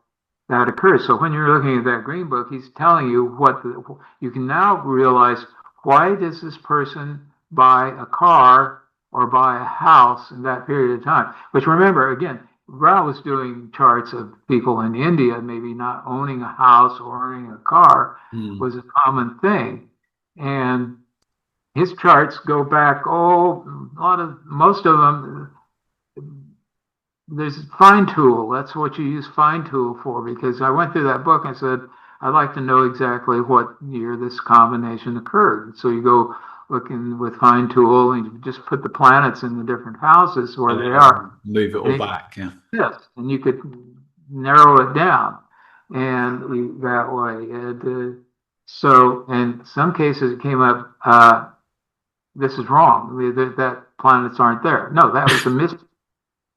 that occurs. So when you're looking at that green book, he's telling you you can now realize, why does this person buy a car or buy a house in that period of time? Which, remember, again, Ra was doing charts of people in India, maybe not owning a house or owning a car was a common thing. And his charts go back, most of them, there's fine tool. That's what you use fine tool for, because I went through that book and said, I'd like to know exactly what year this combination occurred. So you go looking with fine tool and you just put the planets in the different houses where they are. Move it all back, yeah. Yes, and you could narrow it down and that way. And, so in some cases it came up, this is wrong. That planets aren't there. No, that was a mistake.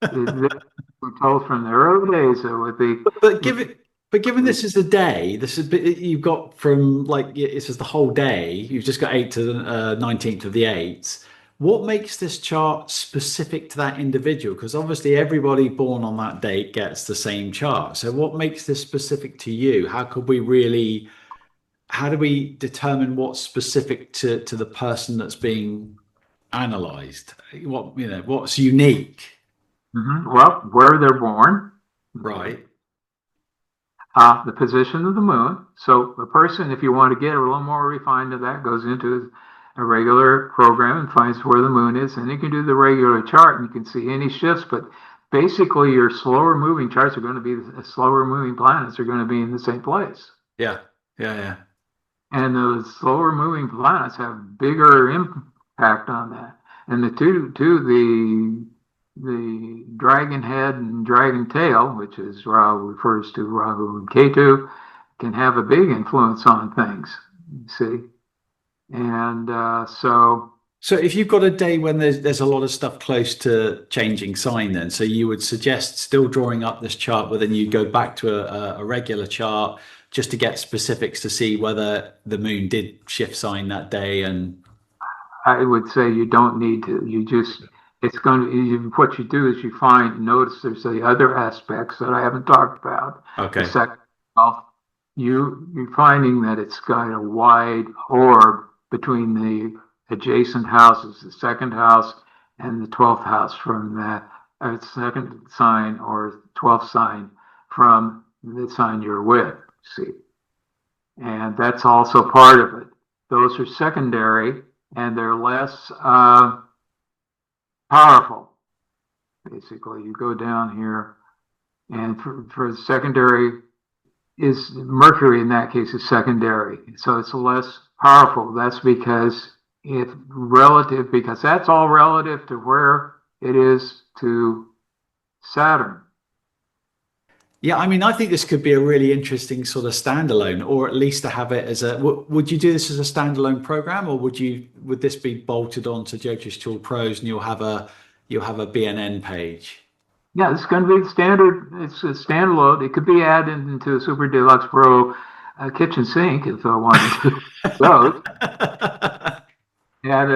We're told from the early days with the. But given this is a day, you've got from this is the whole day. You've just got 8 to the 19th of the 8th. What makes this chart specific to that individual? Because obviously everybody born on that date gets the same chart. So what makes this specific to you? How do we determine what's specific to the person that's being analyzed? What's unique? Mm-hmm. Well, where they're born, right? The position of the moon. So the person, if you want to get a little more refined to that, goes into a regular program and finds where the moon is, and you can do the regular chart and you can see any shifts. But basically, your slower moving charts are going to be slower moving planets are going to be in the same place. Yeah. And those slower moving planets have bigger impact on that. And the dragon head and dragon tail, which is refers to Rahu and Ketu, can have a big influence on things. You see, and so if you've got a day when there's a lot of stuff close to changing sign, then so you would suggest still drawing up this chart, but then you go back to a regular chart just to get specifics to see whether the moon did shift sign that day. And I would say you don't need to. It's going to, what you do is you notice there's the other aspects that I haven't talked about. The Okay. second house, you're finding that it's got a wide orb between the adjacent houses, the second house and the 12th house from the second sign or 12th sign from the sign you're with, see. And that's also part of it. Those are secondary and they're less powerful. Basically, you go down here, and for the secondary is Mercury in that case is secondary, so it's less powerful. That's because because that's all relative to where it is to Saturn. Yeah, I mean, I think this could be a really interesting sort of standalone, or at least to have it as a. Would you do this as a standalone program, or would this be bolted onto Jyotish Tool Pros, and you'll have a BNN page? Yeah, it's going to be the standard. It's a standalone. It could be added into a Super Deluxe Pro kitchen sink if I wanted to. Those. And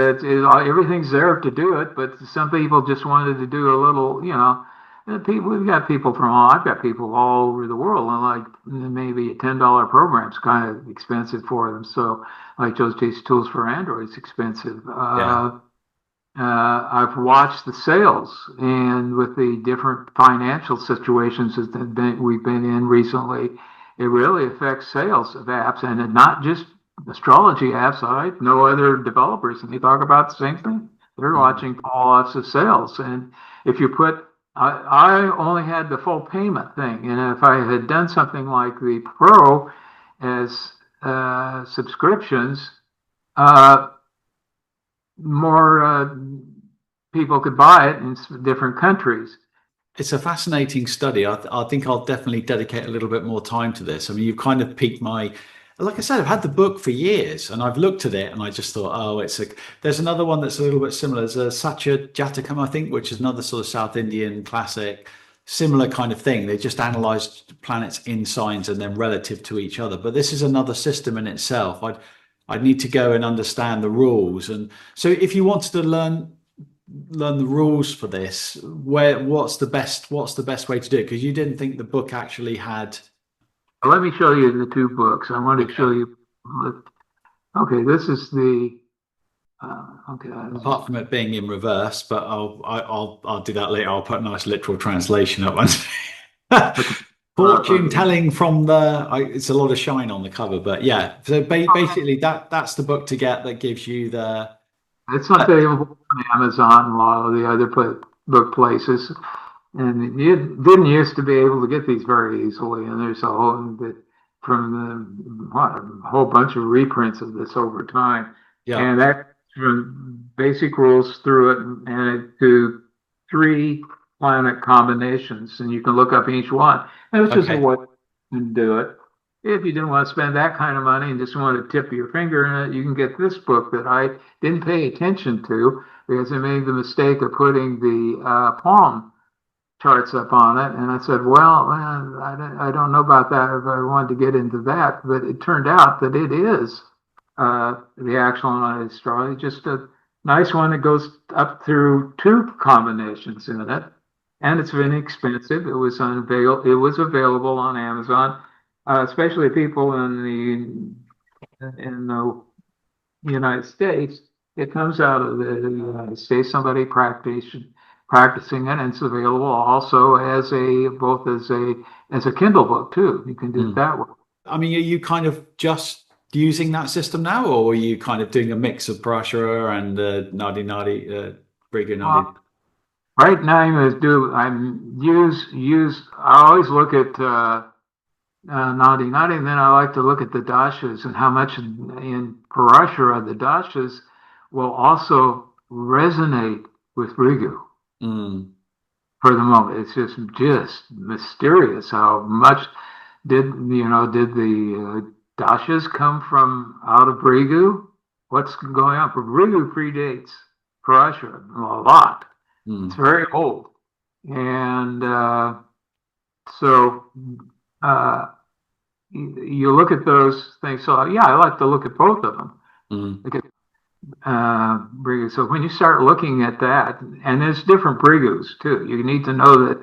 everything's there to do it, but some people just wanted to do a little, we've got people I've got people all over the world, and like maybe a $10 program's kind of expensive for them. So, like Jyotish Tools for Android is expensive. Yeah. I've watched the sales, and with the different financial situations that we've been in recently, it really affects sales of apps, and not just astrology apps. I know other developers, and they talk about the same thing. They're watching lots of sales, and if you put, I only had the full payment thing, and if I had done something like the Pro as subscriptions, more people could buy it in different countries. It's a fascinating study. I think I'll definitely dedicate a little bit more time to this. I mean, you've kind of piqued like I said, I've had the book for years and I've looked at it and I just thought, oh, there's another one that's a little bit similar. There's a Satya Jatakam, I think, which is another sort of South Indian classic, similar kind of thing. They just analyzed planets in signs and then relative to each other. But this is another system in itself. I'd need to go and understand the rules. And so if you wanted to learn the rules for this, what's the best way to do it? Because you didn't think the book actually had. Let me show you the two books. I want to show you. Okay, this is the. Okay. Apart from it being in reverse, but I'll do that later. I'll put a nice literal translation up once. Fortune telling from it's a lot of shine on the cover, but yeah. So basically, that's the book to get that gives you the. It's not available on Amazon and a lot of the other book places. And you didn't used to be able to get these very easily. And there's a whole bunch of reprints of this over time. Yeah. And that from basic rules through it and to 3 planet combinations. And you can look up each one. And it's just a way to do it. If you didn't want to spend that kind of money and just want to tip your finger in it, you can get this book that I didn't pay attention to because I made the mistake of putting the palm charts up on it. And I said, well, I don't know about that if I wanted to get into that. But it turned out that it is the actual astrology, just a nice one that goes up through 2 combinations in it. And it's inexpensive. It was available on Amazon. Especially people in the United States. It comes out of the United States. Somebody practicing it, and it's available also as a Kindle book too. You can do it that way. I mean, are you kind of just using that system now, or are you kind of doing a mix of Parashara and Nadi, Bhrigu Nadi? Right now, I always look at. Nadi, and then I like to look at the dashas and how much in Parashara the dashas will also resonate with Bhrigu. For the moment, it's just mysterious how much did the dashas come from out of Bhrigu? What's going on? Bhrigu predates Parashara a lot. It's very old, and so. You look at those things. So yeah, I like to look at both of them. Bhrigu. So when you start looking at that, and there's different Bhrigus too, you need to know that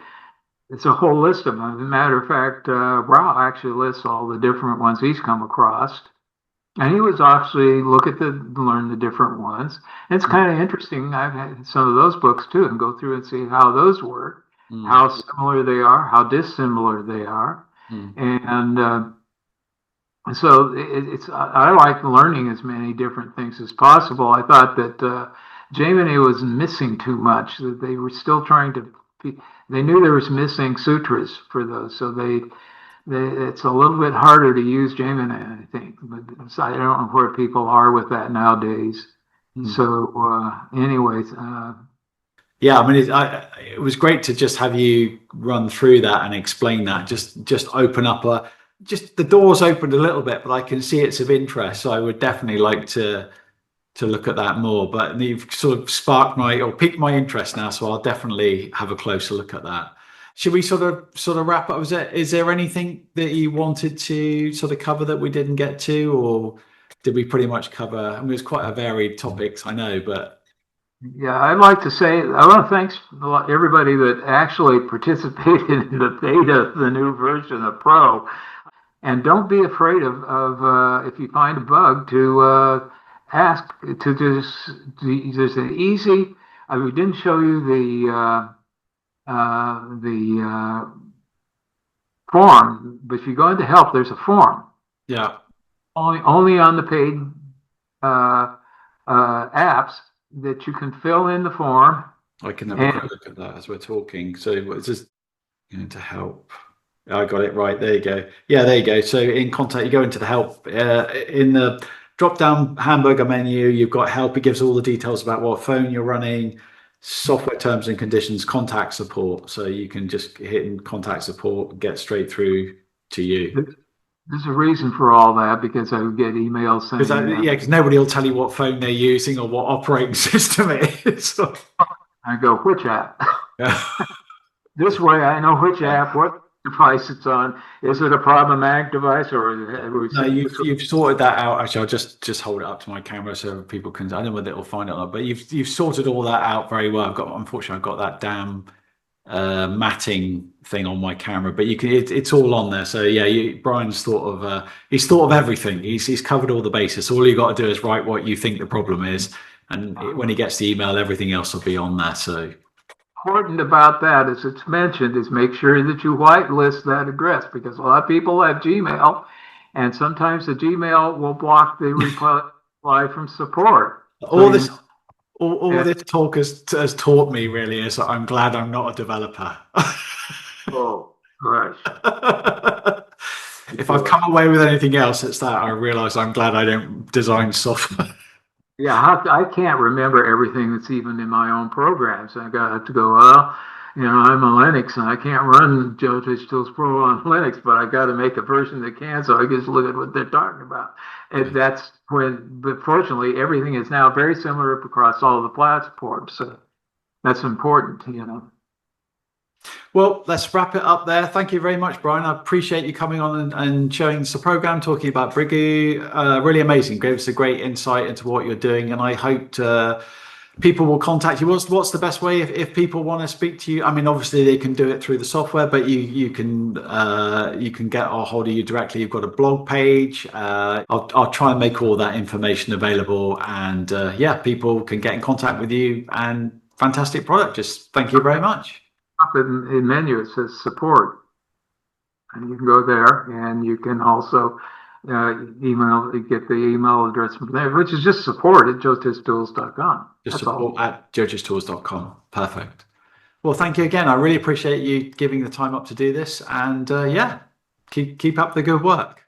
it's a whole list of them. As a matter of fact, Rao actually lists all the different ones he's come across. And he was actually learn the different ones. And it's kind of interesting. I've had some of those books too, and go through and see how those work, how similar they are, how dissimilar they are. And so I like learning as many different things as possible. I thought that Jaimini was missing too much. That they were still trying to. They knew there was missing sutras for those, so it's a little bit harder to use Jaimini, I think. But I don't know where people are with that nowadays. So, anyways. Yeah, I mean, it was great to just have you run through that and explain that. Just open up just the doors opened a little bit, but I can see it's of interest. So I would definitely like to look at that more. But you've sort of sparked or piqued my interest now, so I'll definitely have a closer look at that. Should we sort of wrap up? Is there anything that you wanted to sort of cover that we didn't get to, or did we pretty much cover? I mean, it's quite a varied topics, I know, but. Yeah, I'd like to say I want to thank everybody that actually participated in the beta, the new version of Pro. And don't be afraid of if you find a bug to ask to there's an easy. We didn't show you the form, but if you go into help, there's a form. Yeah. Only on the paid apps that you can fill in the form. I can have a quick look at that as we're talking. So it's just to help. I got it right. There you go. Yeah, there you go. So in contact, you go into the help in the drop-down hamburger menu. You've got help. It gives all the details about what phone you're running, software terms and conditions, contact support. So you can just hit in contact support, get straight through to you. There's a reason for all that, because I would get emails saying because nobody will tell you what phone they're using or what operating system it is. So. I go, which app? This way I know which app, what device it's on. Is it a problematic device, or no? You've sorted that out. Actually, I'll just hold it up to my camera so people can. I don't know whether it'll find it or not, but you've sorted all that out very well. Unfortunately, I've got that damn matting thing on my camera, but you can. It's all on there. So yeah, Brian's thought of everything. He's covered all the bases. So all you got to do is write what you think the problem is, and when he gets the email, everything else will be on there. So. Important about that, as it's mentioned, is make sure that you whitelist that address, because a lot of people have Gmail, and sometimes the Gmail will block the reply from support. All this talk has taught me really is that I'm glad I'm not a developer. Oh, right. If I've come away with anything else, it's that I realize I'm glad I don't design software. Yeah, I can't remember everything that's even in my own programs. I have to go, well, I'm a Linux and I can't run Jyotish Tools Pro on Linux, but I got to make a version that can, so I just look at what they're talking about. And that's but fortunately, everything is now very similar across all the platforms. So that's important, Well, let's wrap it up there. Thank you very much, Brian. I appreciate you coming on and showing us the program, talking about Bhrigu. Really amazing. Gave us a great insight into what you're doing, and I hope people will contact you. What's the best way if people want to speak to you? I mean, obviously they can do it through the software, but you can get a hold of you directly. You've got a blog page. I'll try and make all that information available, and people can get in contact with you. And fantastic product. Just thank you very much. In menu it says support, and you can go there, and you can also get the email address from there, which is just support at jyotistools.com. Just support at jyotistools.com. Perfect. Well, thank you again. I really appreciate you giving the time up to do this, and keep up the good work.